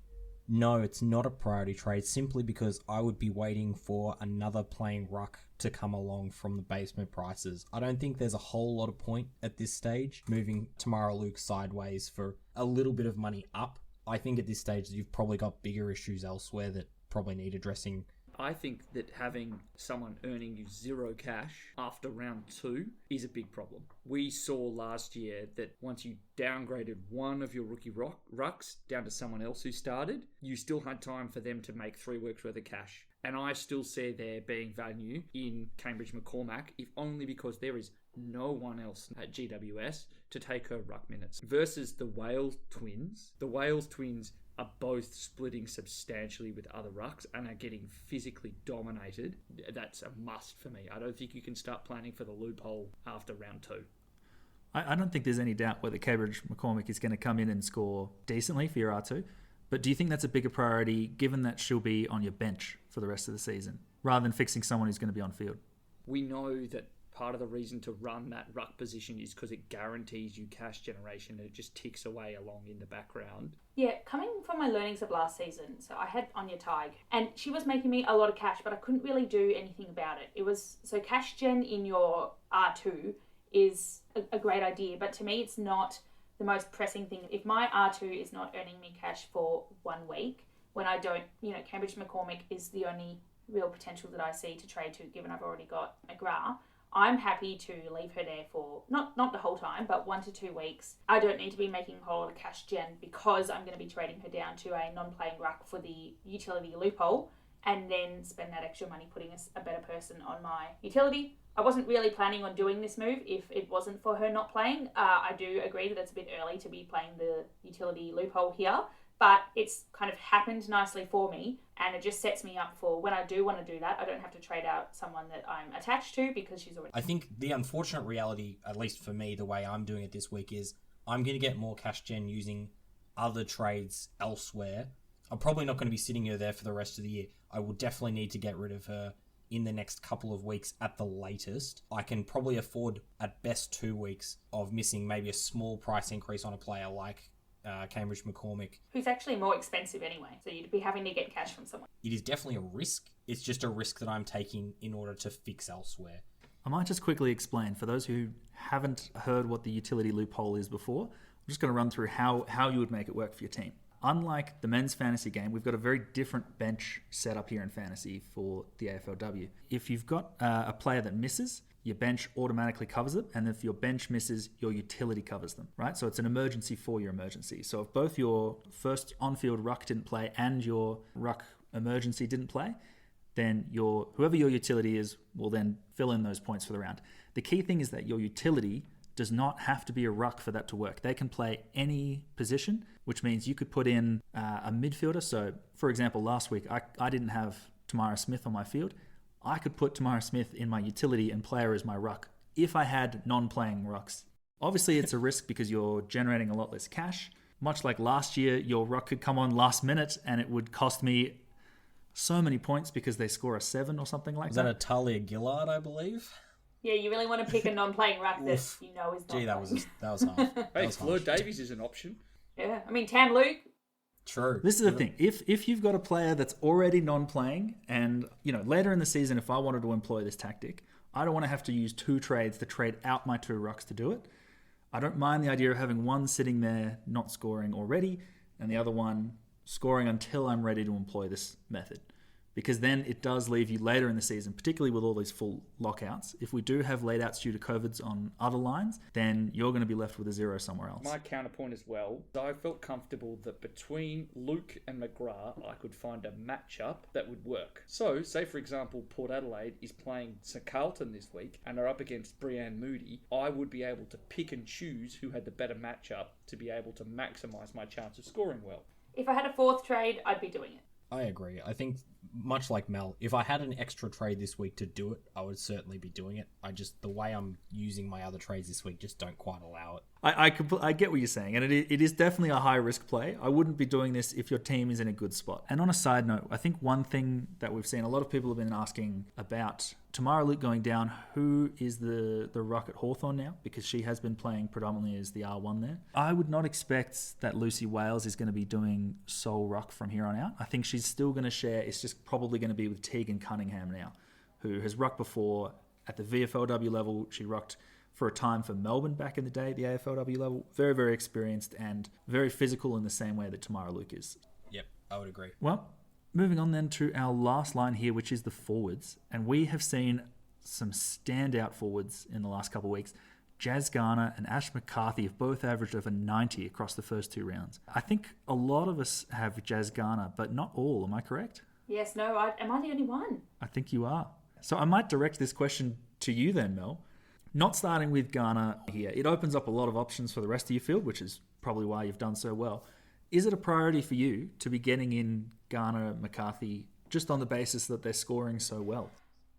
no, it's not a priority trade simply because I would be waiting for another playing ruck to come along from the basement prices. I don't think there's a whole lot of point at this stage moving Tamara Luke sideways for a little bit of money up. I think at this stage you've probably got bigger issues elsewhere that probably need addressing. I think that having someone earning you 0 cash after round 2 is a big problem. We saw last year that once you downgraded one of your rookie rucks down to someone else who started, you still had time for them to make 3 weeks worth of cash. And I still see there being value in Cambridge McCormack, if only because there is no one else at GWS to take her ruck minutes. Versus the Wales twins. The Wales twins are both splitting substantially with other rucks and are getting physically dominated. That's a must for me. I don't think you can start planning for the loophole after round 2. I don't think there's any doubt whether Cambridge McCormack is going to come in and score decently for your R2. But do you think that's a bigger priority given that she'll be on your bench for the rest of the season rather than fixing someone who's going to be on field? We know that part of the reason to run that ruck position is because it guarantees you cash generation and it just ticks away along in the background. Yeah, coming from my learnings of last season, so I had Anya Tighe, and she was making me a lot of cash, but I couldn't really do anything about it. So cash gen in your R2 is a great idea, but to me it's not the most pressing thing. If my R2 is not earning me cash for 1 week, when I don't, Cambridge McCormack is the only real potential that I see to trade to, given I've already got McGrath, I'm happy to leave her there for, not the whole time, but 1 to 2 weeks. I don't need to be making a whole lot of cash gen because I'm going to be trading her down to a non-playing ruck for the utility loophole and then spend that extra money putting a better person on my utility. I wasn't really planning on doing this move if it wasn't for her not playing. I do agree that it's a bit early to be playing the utility loophole here, but it's kind of happened nicely for me, and it just sets me up for when I do want to do that, I don't have to trade out someone that I'm attached to because she's already... I think the unfortunate reality, at least for me, the way I'm doing it this week is I'm going to get more cash gen using other trades elsewhere. I'm probably not going to be sitting her there for the rest of the year. I will definitely need to get rid of her in the next couple of weeks at the latest. I can probably afford at best 2 weeks of missing maybe a small price increase on a player like Cambridge McCormack. Who's actually more expensive anyway, so you'd be having to get cash from someone. It is definitely a risk. It's just a risk that I'm taking in order to fix elsewhere. I might just quickly explain, for those who haven't heard what the utility loophole is before, I'm just going to run through how you would make it work for your team. Unlike the men's fantasy game, we've got a very different bench set up here in fantasy for the AFLW. If you've got a player that misses, your bench automatically covers it, and if your bench misses, your utility covers them, right? So it's an emergency for your emergency. So if both your first on-field ruck didn't play and your ruck emergency didn't play, then whoever your utility is will then fill in those points for the round. The key thing is that your utility does not have to be a ruck for that to work. They can play any position, which means you could put in a midfielder. So, for example, last week, I didn't have Tamara Smith on my field. I could put Tamara Smith in my utility and play her as my ruck if I had non-playing rucks. Obviously, it's a risk because you're generating a lot less cash. Much like last year, your ruck could come on last minute and it would cost me so many points because they score a 7 or something like that. Was that a Talia Gillard, I believe? Yeah, you really want to pick a non-playing ruck that is not Gee, that playing. was hard. Hey, Fleur Davies is an option. Yeah, I mean, Tam Luke. True. This is the thing. If you've got a player that's already non-playing and, later in the season, if I wanted to employ this tactic, I don't want to have to use 2 trades to trade out my 2 rucks to do it. I don't mind the idea of having one sitting there not scoring already and the other one scoring until I'm ready to employ this method. Because then it does leave you later in the season, particularly with all these full lockouts. If we do have laid outs due to COVIDs on other lines, then you're going to be left with a 0 somewhere else. My counterpoint as well, I felt comfortable that between Luke and McGrath, I could find a matchup that would work. So, say for example, Port Adelaide is playing St Carlton this week and are up against Brianne Moody, I would be able to pick and choose who had the better matchup to be able to maximise my chance of scoring well. If I had a 4th trade, I'd be doing it. I agree. I think, much like Mel, if I had an extra trade this week to do it, I would certainly be doing it. The way I'm using my other trades this week just don't quite allow it. I get what you're saying, and it is definitely a high-risk play. I wouldn't be doing this if your team is in a good spot. And on a side note, I think one thing that we've seen, a lot of people have been asking about Tamara Luke going down, who is the ruck at Hawthorn now? Because she has been playing predominantly as the R1 there. I would not expect that Lucy Wales is going to be doing sole ruck from here on out. I think she's still going to share. It's just probably going to be with Tegan Cunningham now, who has rucked before at the VFLW level. She rucked for a time for Melbourne back in the day at the AFLW level. Very, very experienced and very physical in the same way that Tamara Luke is. Yep, I would agree. Well, Moving on then to our last line here, which is the forwards. And we have seen some standout forwards in the last couple of weeks. Jazz Garner and Ash McCarthy have both averaged over 90 across the first 2 rounds. I think a lot of us have Jazz Garner, but not all. Am I correct? Yes, no, am I the only one? I think you are. So I might direct this question to you then, Mel. Not starting with Garner here. It opens up a lot of options for the rest of your field, which is probably why you've done so well. Is it a priority for you to be getting in Garner, McCarthy, just on the basis that they're scoring so well?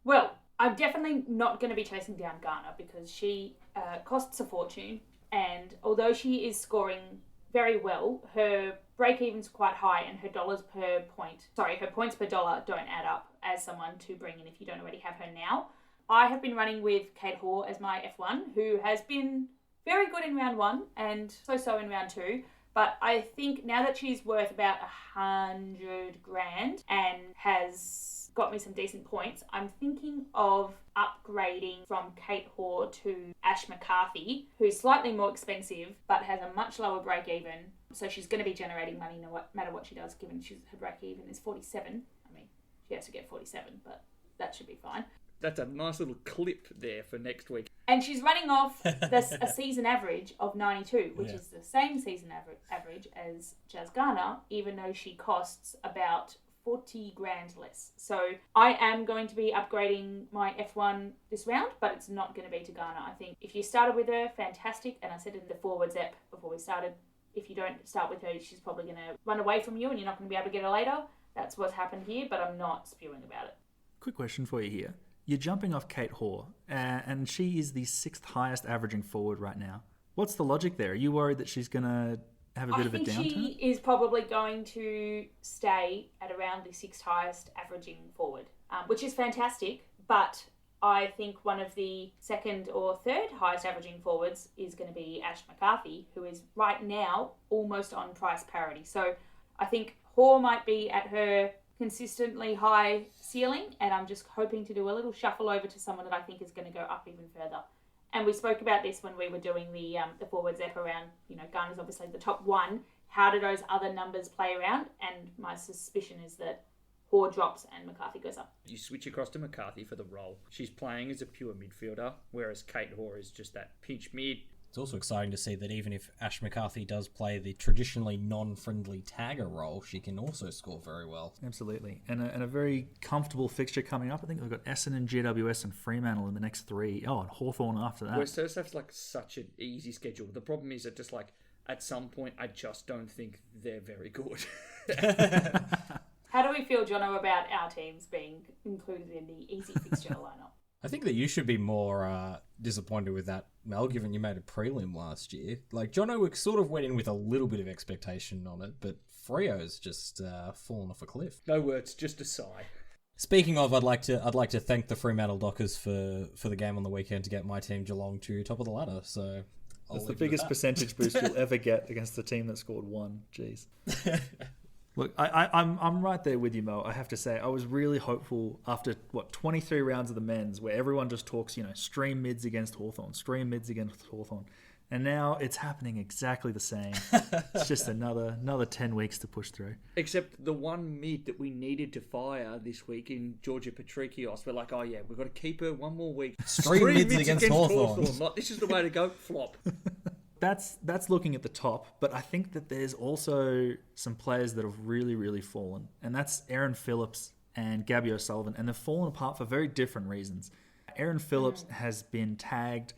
Well, I'm definitely not going to be chasing down Garner because she costs a fortune. And although she is scoring very well, her break-even's quite high and her points per dollar don't add up as someone to bring in if you don't already have her now. I have been running with Kate Hoare as my F1, who has been very good in round 1 and so-so in round 2. But I think now that she's worth about $100,000 and has got me some decent points, I'm thinking of upgrading from Kate Hoare to Ash McCarthy, who's slightly more expensive but has a much lower break even. So she's going to be generating money no matter what she does, given her break even is 47. I mean, she has to get 47, but that should be fine. That's a nice little clip there for next week. And she's running off a season average of 92, which is the same season average as Jazz Garner, even though she costs about $40,000 less. So I am going to be upgrading my F1 this round, but it's not going to be to Garner. I think if you started with her, fantastic. And I said in the forwards app before we started, if you don't start with her, she's probably going to run away from you and you're not going to be able to get her later. That's what's happened here, but I'm not spewing about it. Quick question for you here. You're jumping off Kate Hoare, and she is the 6th highest averaging forward right now. What's the logic there? Are you worried that she's going to have a bit of a downturn? I think she is probably going to stay at around the 6th highest averaging forward, which is fantastic. But I think one of the 2nd or 3rd highest averaging forwards is going to be Ash McCarthy, who is right now almost on price parity. So I think Hoare might be at her consistently high ceiling, and I'm just hoping to do a little shuffle over to someone that I think is going to go up even further. And we spoke about this when we were doing the forwards app around, Garner's obviously the top 1. How do those other numbers play around? And my suspicion is that Hoare drops and McCarthy goes up. You switch across to McCarthy for the role. She's playing as a pure midfielder, whereas Kate Hoare is just that pinch mid. It's also exciting to see that even if Ash McCarthy does play the traditionally non-friendly tagger role, she can also score very well. Absolutely. And a very comfortable fixture coming up. I think we've got Essendon, GWS and Fremantle in the next 3. Oh, and Hawthorn after that. West Coast have such an easy schedule. The problem is that just at some point, I just don't think they're very good. How do we feel, Jono, about our teams being included in the easy fixture lineup? I think that you should be more disappointed with that, Mel, given you made a prelim last year. Jono sort of went in with a little bit of expectation on it, but Freo's just fallen off a cliff. No words, just a sigh. Speaking of, I'd like to thank the Fremantle Dockers for the game on the weekend to get my team Geelong to top of the ladder. So that's the biggest percentage boost you'll ever get against the team that scored 1. Jeez. Look, I'm right there with you, Mo. I have to say, I was really hopeful after, 23 rounds of the men's where everyone just talks, stream mids against Hawthorn. And now it's happening exactly the same. It's just another 10 weeks to push through. Except the one mid that we needed to fire this week in Georgia Patrikios, we're like, oh yeah, we've got to keep her one more week. Stream mids against Hawthorn. This is the way to go. Flop. That's looking at the top, but I think that there's also some players that have really, really fallen, and that's Erin Phillips and Gabby O'Sullivan, and they've fallen apart for very different reasons. Erin Phillips has been tagged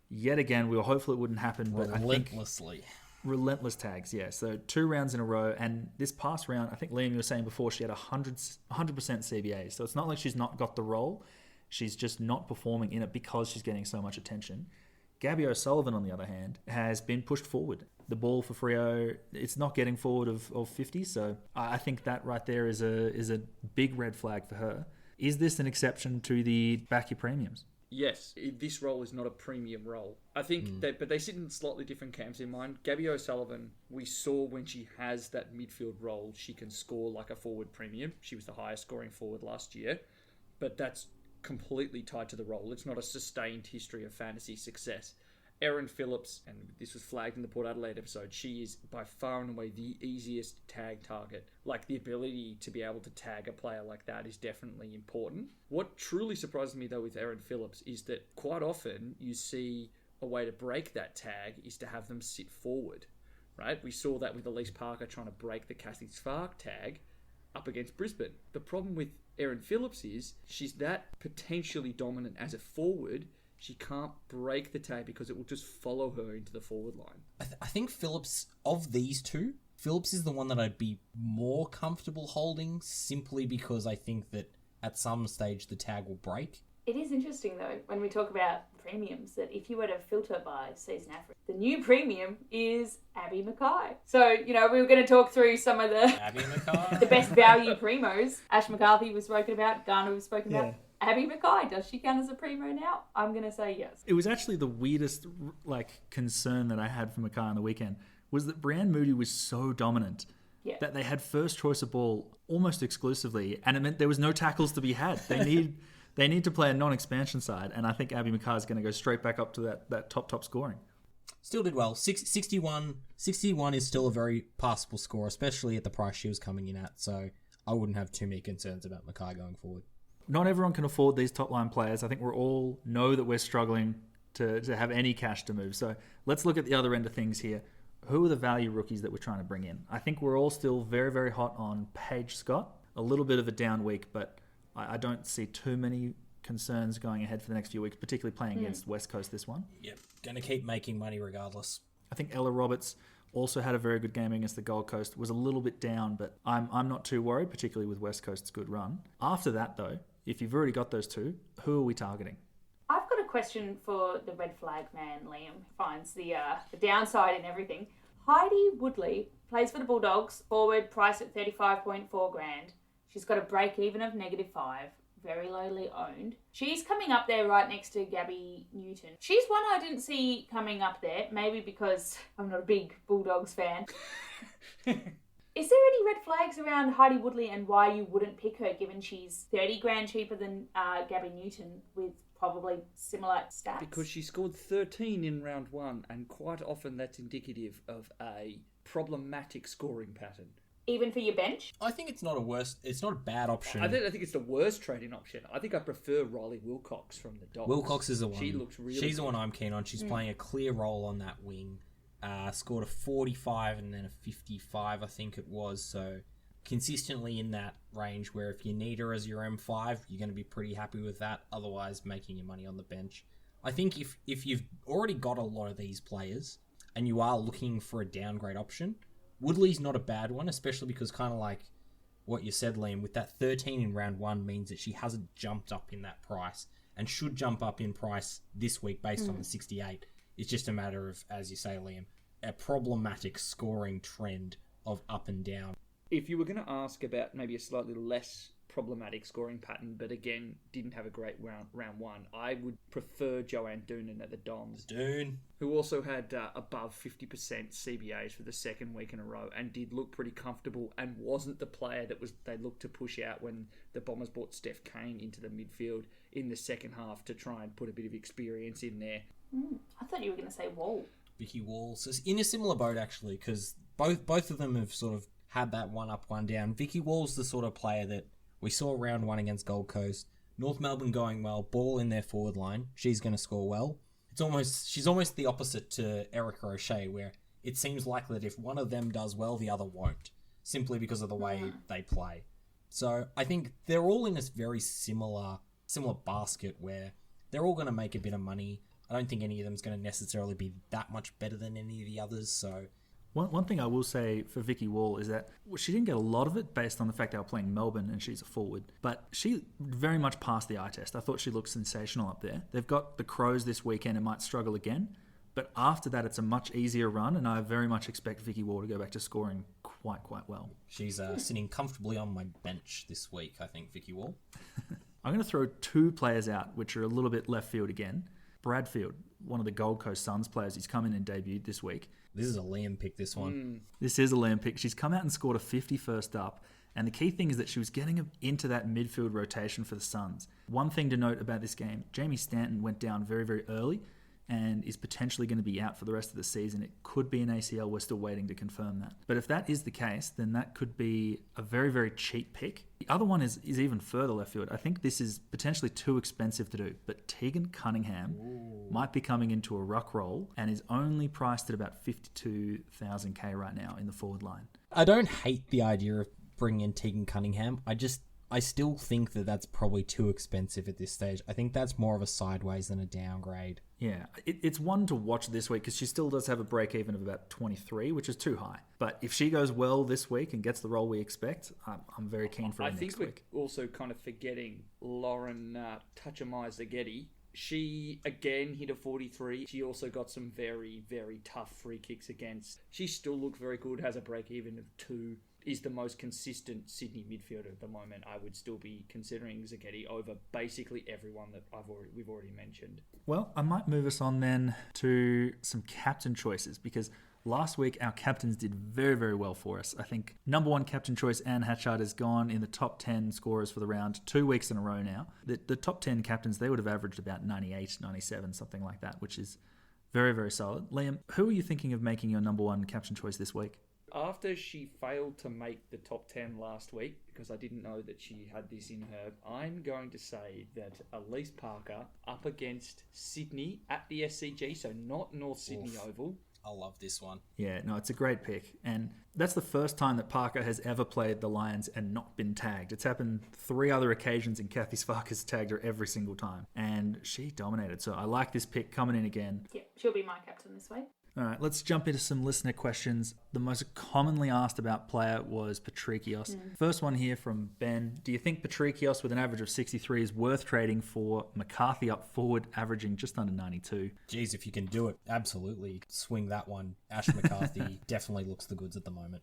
yet again. We were hopeful it wouldn't happen, but relentlessly. Relentless tags, yeah. So 2 rounds in a row, and this past round, I think Liam, you were saying before, she had 100% CBA, so it's not like she's not got the role. She's just not performing in it because she's getting so much attention. Gabby O'Sullivan, on the other hand, has been pushed forward. The ball for Freo, it's not getting forward of 50, so I think that right there is a big red flag for her. Is this an exception to the back your premiums? Yes, this role is not a premium role. I think but they sit in slightly different camps in mind. Gabby O'Sullivan, we saw when she has that midfield role, she can score like a forward premium. She was the highest scoring forward last year, but that's completely tied to the role. It's not a sustained history of fantasy success. Erin Phillips, and this was flagged in the Port Adelaide episode, she is by far and away the easiest tag target. Like, the ability to be able to tag a player like that is definitely important. What truly surprises me, though, with Erin Phillips is that quite often you see a way to break that tag is to have them sit forward, right? We saw that with Elise Parker trying to break the Cassie Spark tag up against Brisbane. The problem with Erin Phillips is she's that potentially dominant as a forward. She can't break the tag because it will just follow her into the forward line. I think Phillips, of these two, Phillips is the one that I'd be more comfortable holding, simply because I think that at some stage the tag will break. It is interesting, though, when we talk about premiums, that if you were to filter by season average, the new premium is Abby Mackay. So, we were going to talk through some of the Abby Mackay. the best value primos. Ash McCarthy was spoken about, Garner was spoken about. Abby Mackay, does she count as a primo now? I'm going to say yes. It was actually the weirdest concern that I had for Mackay on the weekend was that Brianne Moody was so dominant that they had first choice of ball almost exclusively, and it meant there was no tackles to be had. They need to play a non-expansion side, and I think Abby Mackay is going to go straight back up to that top scoring. Still did well. 61 is still a very passable score, especially at the price she was coming in at, so I wouldn't have too many concerns about Mackay going forward. Not everyone can afford these top-line players. I think we all know that we're struggling to have any cash to move. So let's look at the other end of things here. Who are the value rookies that we're trying to bring in? I think we're all still very, very hot on Paige Scott. A little bit of a down week, but I don't see too many concerns going ahead for the next few weeks, particularly playing against West Coast this one. Yep, going to keep making money regardless. I think Ella Roberts also had a very good game against the Gold Coast. Was a little bit down, but I'm not too worried, particularly with West Coast's good run. After that, though, if you've already got those two, who are we targeting? I've got a question for the red flag man, Liam. Finds the downside in everything. Heidi Woodley plays for the Bulldogs, forward, priced at 35.4 grand. She's got a break even of -5, very lowly owned. She's coming up there right next to Gabby Newton. She's one I didn't see coming up there, maybe because I'm not a big Bulldogs fan. Is there any red flags around Heidi Woodley and why you wouldn't pick her, given she's 30 grand cheaper than Gabby Newton with probably similar stats? Because she scored 13 in round one, and quite often that's indicative of a problematic scoring pattern. Even for your bench? I think it's not a bad option. I think it's the worst trading option. I think I prefer Riley Wilcox from the Dogs. Wilcox is the one. She looks really She's good. the one I'm keen on. She's playing a clear role on that wing. Scored a 45 and then a 55, I think it was. So consistently in that range where if you need her as your M5, you're going to be pretty happy with that. Otherwise, making your money on the bench. I think if you've already got a lot of these players and you are looking for a downgrade option, Woodley's not a bad one, especially because kind of like what you said, Liam, with that 13 in round one means that she hasn't jumped up in that price and should jump up in price this week based on the 68. It's just a matter of, as you say, Liam, a problematic scoring trend of up and down. If you were going to ask about maybe a slightly less problematic scoring pattern, but again, didn't have a great round one, I would prefer Joanne Doonan at the Doms. Dune. Who also had above 50% CBAs for the second week in a row and did look pretty comfortable and wasn't the player that they looked to push out when the Bombers brought Steph Kane into the midfield in the second half to try and put a bit of experience in there. I thought you were going to say Wall. Vicky Walls is in a similar boat, actually, because both of them have sort of had that one up, one down. Vicky Wall's the sort of player that we saw round one against Gold Coast. North Melbourne going well, ball in their forward line. She's going to score well. She's almost the opposite to Erica O'Shea, where it seems likely that if one of them does well, the other won't, simply because of the way they play. So I think they're all in this very similar basket where they're all going to make a bit of money. I don't think any of them is going to necessarily be that much better than any of the others. So one thing I will say for Vicky Wall is that she didn't get a lot of it based on the fact they were playing Melbourne and she's a forward. But she very much passed the eye test. I thought she looked sensational up there. They've got the Crows this weekend and might struggle again. But after that, it's a much easier run, and I very much expect Vicky Wall to go back to scoring quite well. She's sitting comfortably on my bench this week, I think, Vicky Wall. I'm going to throw two players out, which are a little bit left field again. Bradfield, one of the Gold Coast Suns players, he's come in and debuted this week. This is a Liam pick, this one. This is a Liam pick. She's come out and scored a 50 first up. And the key thing is that she was getting into that midfield rotation for the Suns. One thing to note about this game, Jamie Stanton went down very, very early. and is potentially going to be out for the rest of the season. It could be an ACL. We're still waiting to confirm that. But if that is the case, then that could be a very, very cheap pick. The other one is even further left field. I think this is potentially too expensive to do, but Tegan Cunningham might be coming into a ruck role and is only priced at about 52,000K right now in the forward line. I don't hate the idea of bringing in Tegan Cunningham. I still think that that's probably too expensive at this stage. I think that's more of a sideways than a downgrade. Yeah, it's one to watch this week because she still does have a break even of about 23, which is too high. But if she goes well this week and gets the role we expect, I'm very keen for her next week. I think we're also kind of forgetting Lauren Tachimai-Zagetti. She again hit a 43. She also got some very, very tough free kicks against. She still looked very good, has a break even of 2. Is the most consistent Sydney midfielder at the moment. I would still be considering Zagetti over basically everyone that we've already mentioned. Well, I might move us on then to some captain choices because last week our captains did very, very well for us. I think number 1 captain choice, Anne Hatchard, has gone in the top 10 scorers for the round 2 weeks in a row now. The top 10 captains, they would have averaged about 98, 97, something like that, which is very, very solid. Liam, who are you thinking of making your number 1 captain choice this week? After she failed to make the top 10 last week, because I didn't know that she had this in her, I'm going to say that Elise Parker up against Sydney at the SCG, so not North Sydney Oval. I love this one. Yeah, no, it's a great pick. And that's the first time that Parker has ever played the Lions and not been tagged. It's happened 3 other occasions and Kathy Spark has tagged her every single time. And she dominated. So I like this pick coming in again. Yeah, she'll be my captain this week. All right, let's jump into some listener questions. The most commonly asked about player was Patrikios. First one here from Ben. Do you think Patrikios with an average of 63 is worth trading for McCarthy up forward, averaging just under 92? Geez, if you can do it, absolutely. Swing that one. Ash McCarthy definitely looks the goods at the moment.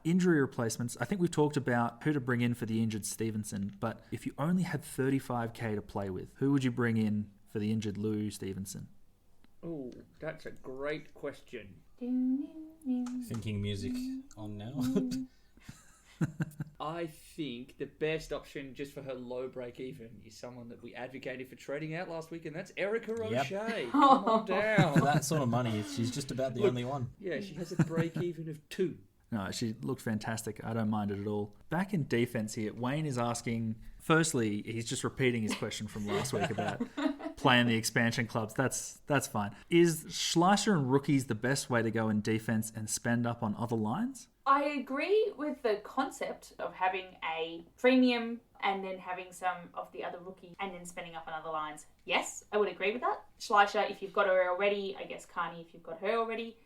Injury replacements. I think we've talked about who to bring in for the injured Stevenson, but if you only had 35K to play with, who would you bring in for the injured Lou Stevenson? Oh, that's a great question. Thinking music on now. I think the best option just for her low break even is someone that we advocated for trading out last week, and that's Erica O'Shea. Come on down. For that sort of money, she's just about the only one. Yeah, she has a break even of 2. No, she looked fantastic. I don't mind it at all. Back in defense here, Wayne is asking, firstly, he's just repeating his question from last week about playing the expansion clubs. That's fine. Is Schleicher and rookies the best way to go in defense and spend up on other lines? I agree with the concept of having a premium and then having some of the other rookies and then spending up on other lines. Yes, I would agree with that. Schleicher, if you've got her already. I guess Carney, if you've got her already.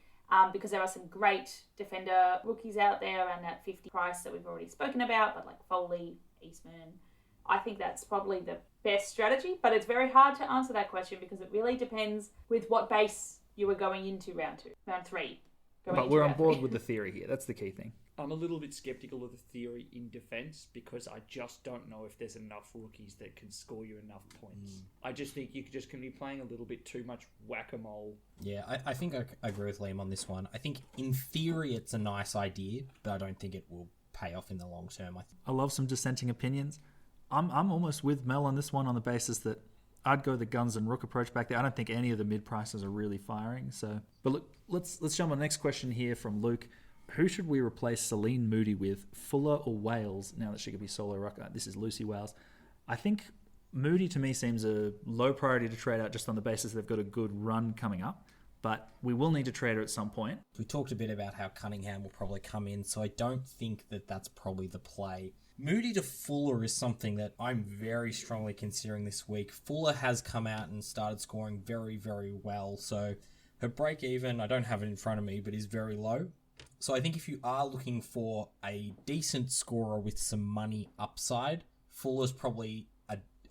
Because there are some great defender rookies out there around that 50 price that we've already spoken about, but like Foley, Eastman. I think that's probably the best strategy, but it's very hard to answer that question because it really depends with what base you were going into round 3. But we're on board with the theory here. That's the key thing. I'm a little bit skeptical of the theory in defence because I just don't know if there's enough rookies that can score you enough points. I just think you just can be playing a little bit too much whack-a-mole. Yeah, I think I agree with Liam on this one. I think in theory it's a nice idea, but I don't think it will pay off in the long term. I love some dissenting opinions. I'm almost with Mel on this one on the basis that I'd go the guns and rook approach back there. I don't think any of the mid prices are really firing. So, but look, let's jump on the next question here from Luke. Who should we replace Celine Moody with, Fuller or Wales, now that she could be solo rucker? This is Lucy Wales. I think Moody to me seems a low priority to trade out just on the basis they've got a good run coming up, but we will need to trade her at some point. We talked a bit about how Cunningham will probably come in, so I don't think that that's probably the play. Moody to Fuller is something that I'm very strongly considering this week. Fuller has come out and started scoring very, very well, so her break even, I don't have it in front of me, but is very low. So I think if you are looking for a decent scorer with some money upside, Fuller's probably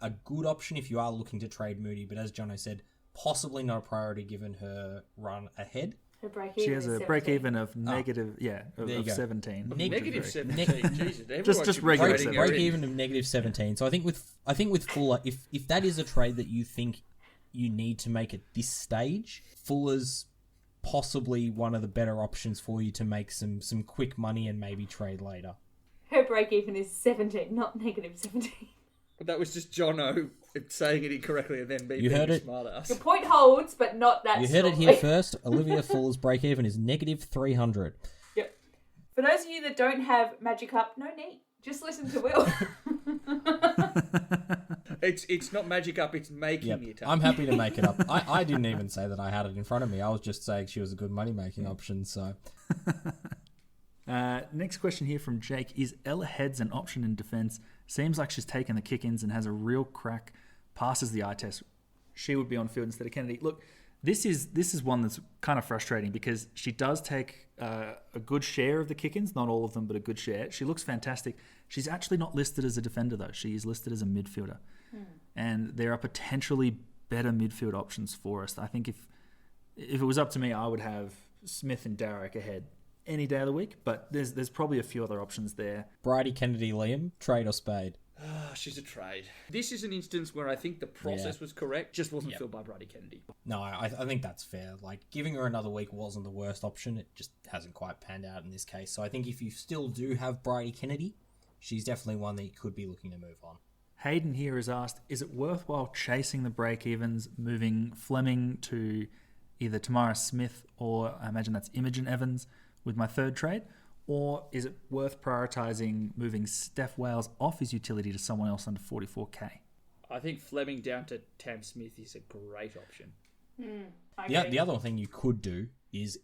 a good option if you are looking to trade Moody, but as Jono said, possibly not a priority given her run ahead. Her break even she has a 17. break even of negative, of 17. Negative 17. Jesus, just regular break even of negative 17. So I think with Fuller, if that is a trade that you think you need to make at this stage, Fuller's possibly one of the better options for you to make some quick money and maybe trade later. Her break even is 17, not negative 17. That was just Jono saying it incorrectly and then me You being heard a it. smartass. Your point holds, but not that You heard it strongly. here first. Olivia Fuller's break even is negative 300. Yep. For those of you that don't have Magic Up, no need. Just listen to Will. It's not magic up, it's making Yep. it up. I'm happy to make it up. I didn't even say that I had it in front of me. I was just saying she was a good money making option. So Next question here from Jake. Is Ella Heads an option in defence? Seems like she's taken the kick-ins and has a real crack, passes the eye test. She would be on field instead of Kennedy. Look, this is one that's kind of frustrating because she does take a good share of the kick-ins, not all of them, but a good share. She looks fantastic. She's actually not listed as a defender, though. She is listed as a midfielder. And there are potentially better midfield options for us. I think if it was up to me, I would have Smith and Darrick ahead any day of the week, but there's probably a few other options there. Bridie, Kennedy, Liam, trade or spade? She's a trade. This is an instance where I think the process was correct, just wasn't filled by Bridie Kennedy. No, I think that's fair. Like, giving her another week wasn't the worst option. It just hasn't quite panned out in this case. So I think if you still do have Bridie Kennedy, she's definitely one that you could be looking to move on. Hayden here has asked, is it worthwhile chasing the break-evens, moving Fleming to either Tamara Smith or I imagine that's Imogen Evans with my third trade? Or is it worth prioritising moving Steph Wales off his utility to someone else under 44k? I think Fleming down to Tam Smith is a great option. The other thing you could do is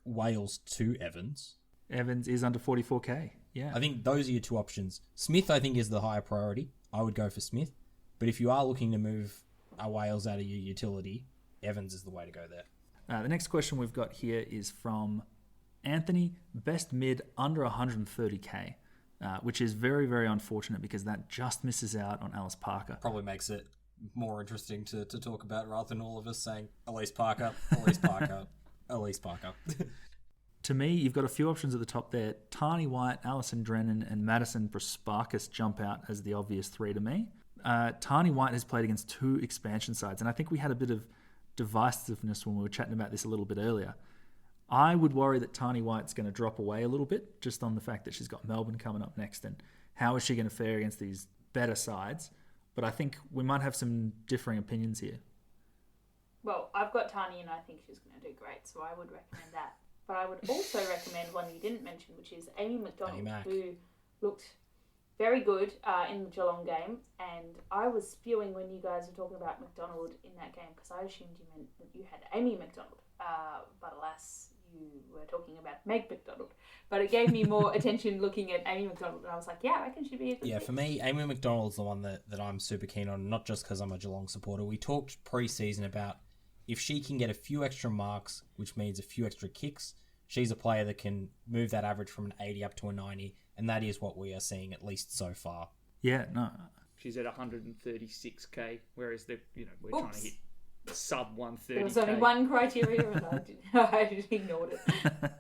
Wales to Evans. Evans is under 44k, yeah. I think those are your two options. Smith, I think, is the higher priority. I would go for Smith. But if you are looking to move a Wales out of your utility, Evans is the way to go there. The next question we've got here is from Anthony, best mid under 130k, which is very, very unfortunate because that just misses out on Alice Parker. Probably makes it more interesting to talk about rather than all of us saying Elise Parker, Elise Parker, Elise Parker. To me, you've got a few options at the top there. Tani White, Alison Drennan, and Madison Prasparkas jump out as the obvious three to me. Tani White has played against two expansion sides, and I think we had a bit of divisiveness when we were chatting about this a little bit earlier. I would worry that Tani White's going to drop away a little bit just on the fact that she's got Melbourne coming up next, and how is she going to fare against these better sides? But I think we might have some differing opinions here. Well, I've got Tani and I think she's going to do great, so I would recommend that. But I would also recommend one you didn't mention, which is Amy McDonald, Mac. who looked very good in the Geelong game. And I was spewing when you guys were talking about McDonald in that game because I assumed you meant that you had Amy McDonald. But alas, you were talking about Meg McDonald. But it gave me more attention looking at Amy McDonald. And I was like, yeah, I reckon she'd be a good Yeah, pick. for me, Amy McDonald's the one that I'm super keen on, not just because I'm a Geelong supporter. We talked pre-season about if she can get a few extra marks, which means a few extra kicks, she's a player that can move that average from an 80 up to a 90, and that is what we are seeing, at least so far. Yeah, no. She's at 136k, whereas we're trying to hit sub 130k. There was only one criteria and I ignored it.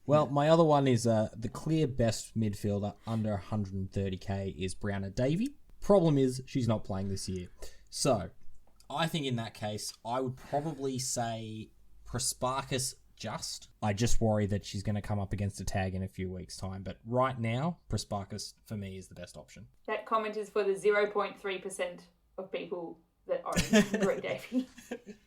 Well, my other one is the clear best midfielder under 130k is Brianna Davey. Problem is, she's not playing this year. So, I think in that case, I would probably say Prasparkas just. I just worry that she's going to come up against a tag in a few weeks' time. But right now, Prasparkas, for me, is the best option. That comment is for the 0.3% of people that own Brie Davey.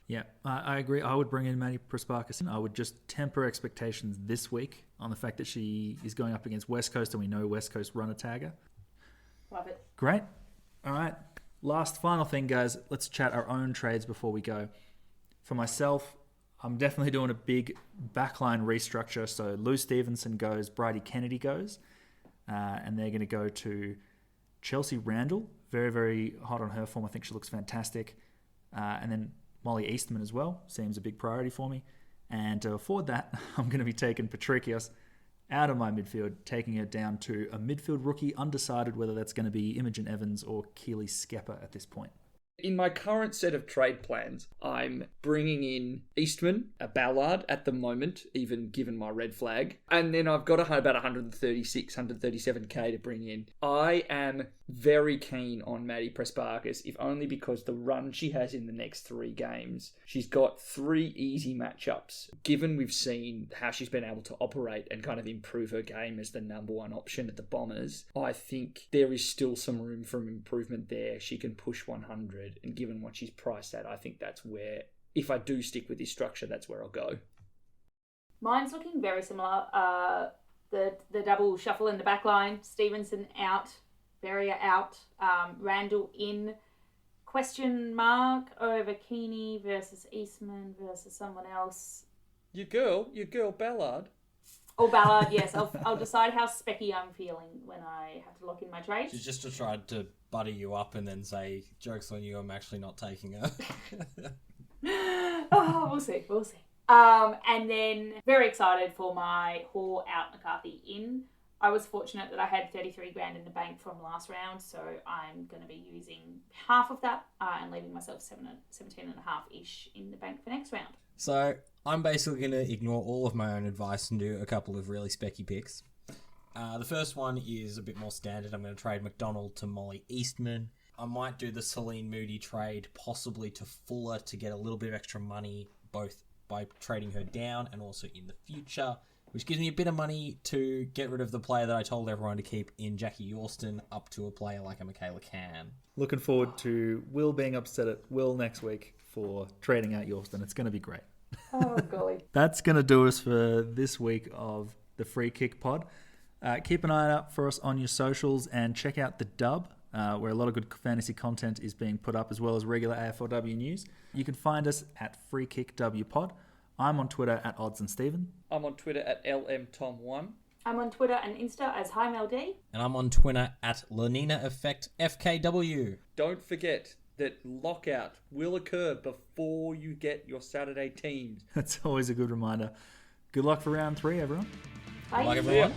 Yeah, I agree. I would bring in Maddie Prasparkas. I would just temper expectations this week on the fact that she is going up against West Coast and we know West Coast run a tagger. Love it. Great. All right. Last final thing, guys. Let's chat our own trades before we go. For myself, I'm definitely doing a big backline restructure. So Lou Stevenson goes, Bridie Kennedy goes, and they're going to go to Chelsea Randall. Very, very hot on her form. I think she looks fantastic. And then Molly Eastman as well. Seems a big priority for me. And to afford that, I'm going to be taking Patrikios out of my midfield, taking her down to a midfield rookie, undecided whether that's going to be Imogen Evans or Keely Skepper at this point. In my current set of trade plans, I'm bringing in Eastman, a Ballard at the moment, even given my red flag. And then I've got about 136, 137k to bring in. I am very keen on Maddie Prespakis, if only because the run she has in the next 3 games. She's got 3 easy matchups. Given we've seen how she's been able to operate and kind of improve her game as the number 1 option at the Bombers, I think there is still some room for improvement there. She can push 100. And given what she's priced at, I think that's where, if I do stick with this structure, that's where I'll go. Mine's looking very similar. The double shuffle in the back line. Stevenson out, Berrier out, Randall in. Question mark over Keeney versus Eastman versus someone else. Your girl Ballard. Or Ballard, yes. I'll decide how specky I'm feeling when I have to lock in my trade. She's just tried to butter you up and then say, joke's on you, I'm actually not taking her. Oh, we'll see. And then very excited for my Hall out, McCarthy in. I was fortunate that I had 33 grand in the bank from last round, so I'm going to be using half of that and leaving myself 17.5-ish in the bank for next round. So I'm basically going to ignore all of my own advice and do a couple of really specky picks. The first one is a bit more standard. I'm going to trade McDonald to Molly Eastman. I might do the Celine Moody trade, possibly to Fuller, to get a little bit of extra money, both by trading her down and also in the future, which gives me a bit of money to get rid of the player that I told everyone to keep in Jackie Yorston up to a player like a Michaela Can. Looking forward to Will being upset at Will next week for trading out Yorston. It's going to be great. Oh, golly. That's going to do us for this week of the Free Kick Pod. Keep an eye out for us on your socials and check out the Dub, where a lot of good fantasy content is being put up, as well as regular AFLW news. You can find us at Free Kick W Pod. I'm on Twitter at Odds and Steven. I'm on Twitter at LMTom1. I'm on Twitter and Insta as HiMelD. And I'm on Twitter at Lenina Effect FKW. Don't forget that lockout will occur before you get your Saturday teams. That's always a good reminder. Good luck for round 3, everyone. Bye. Like everyone.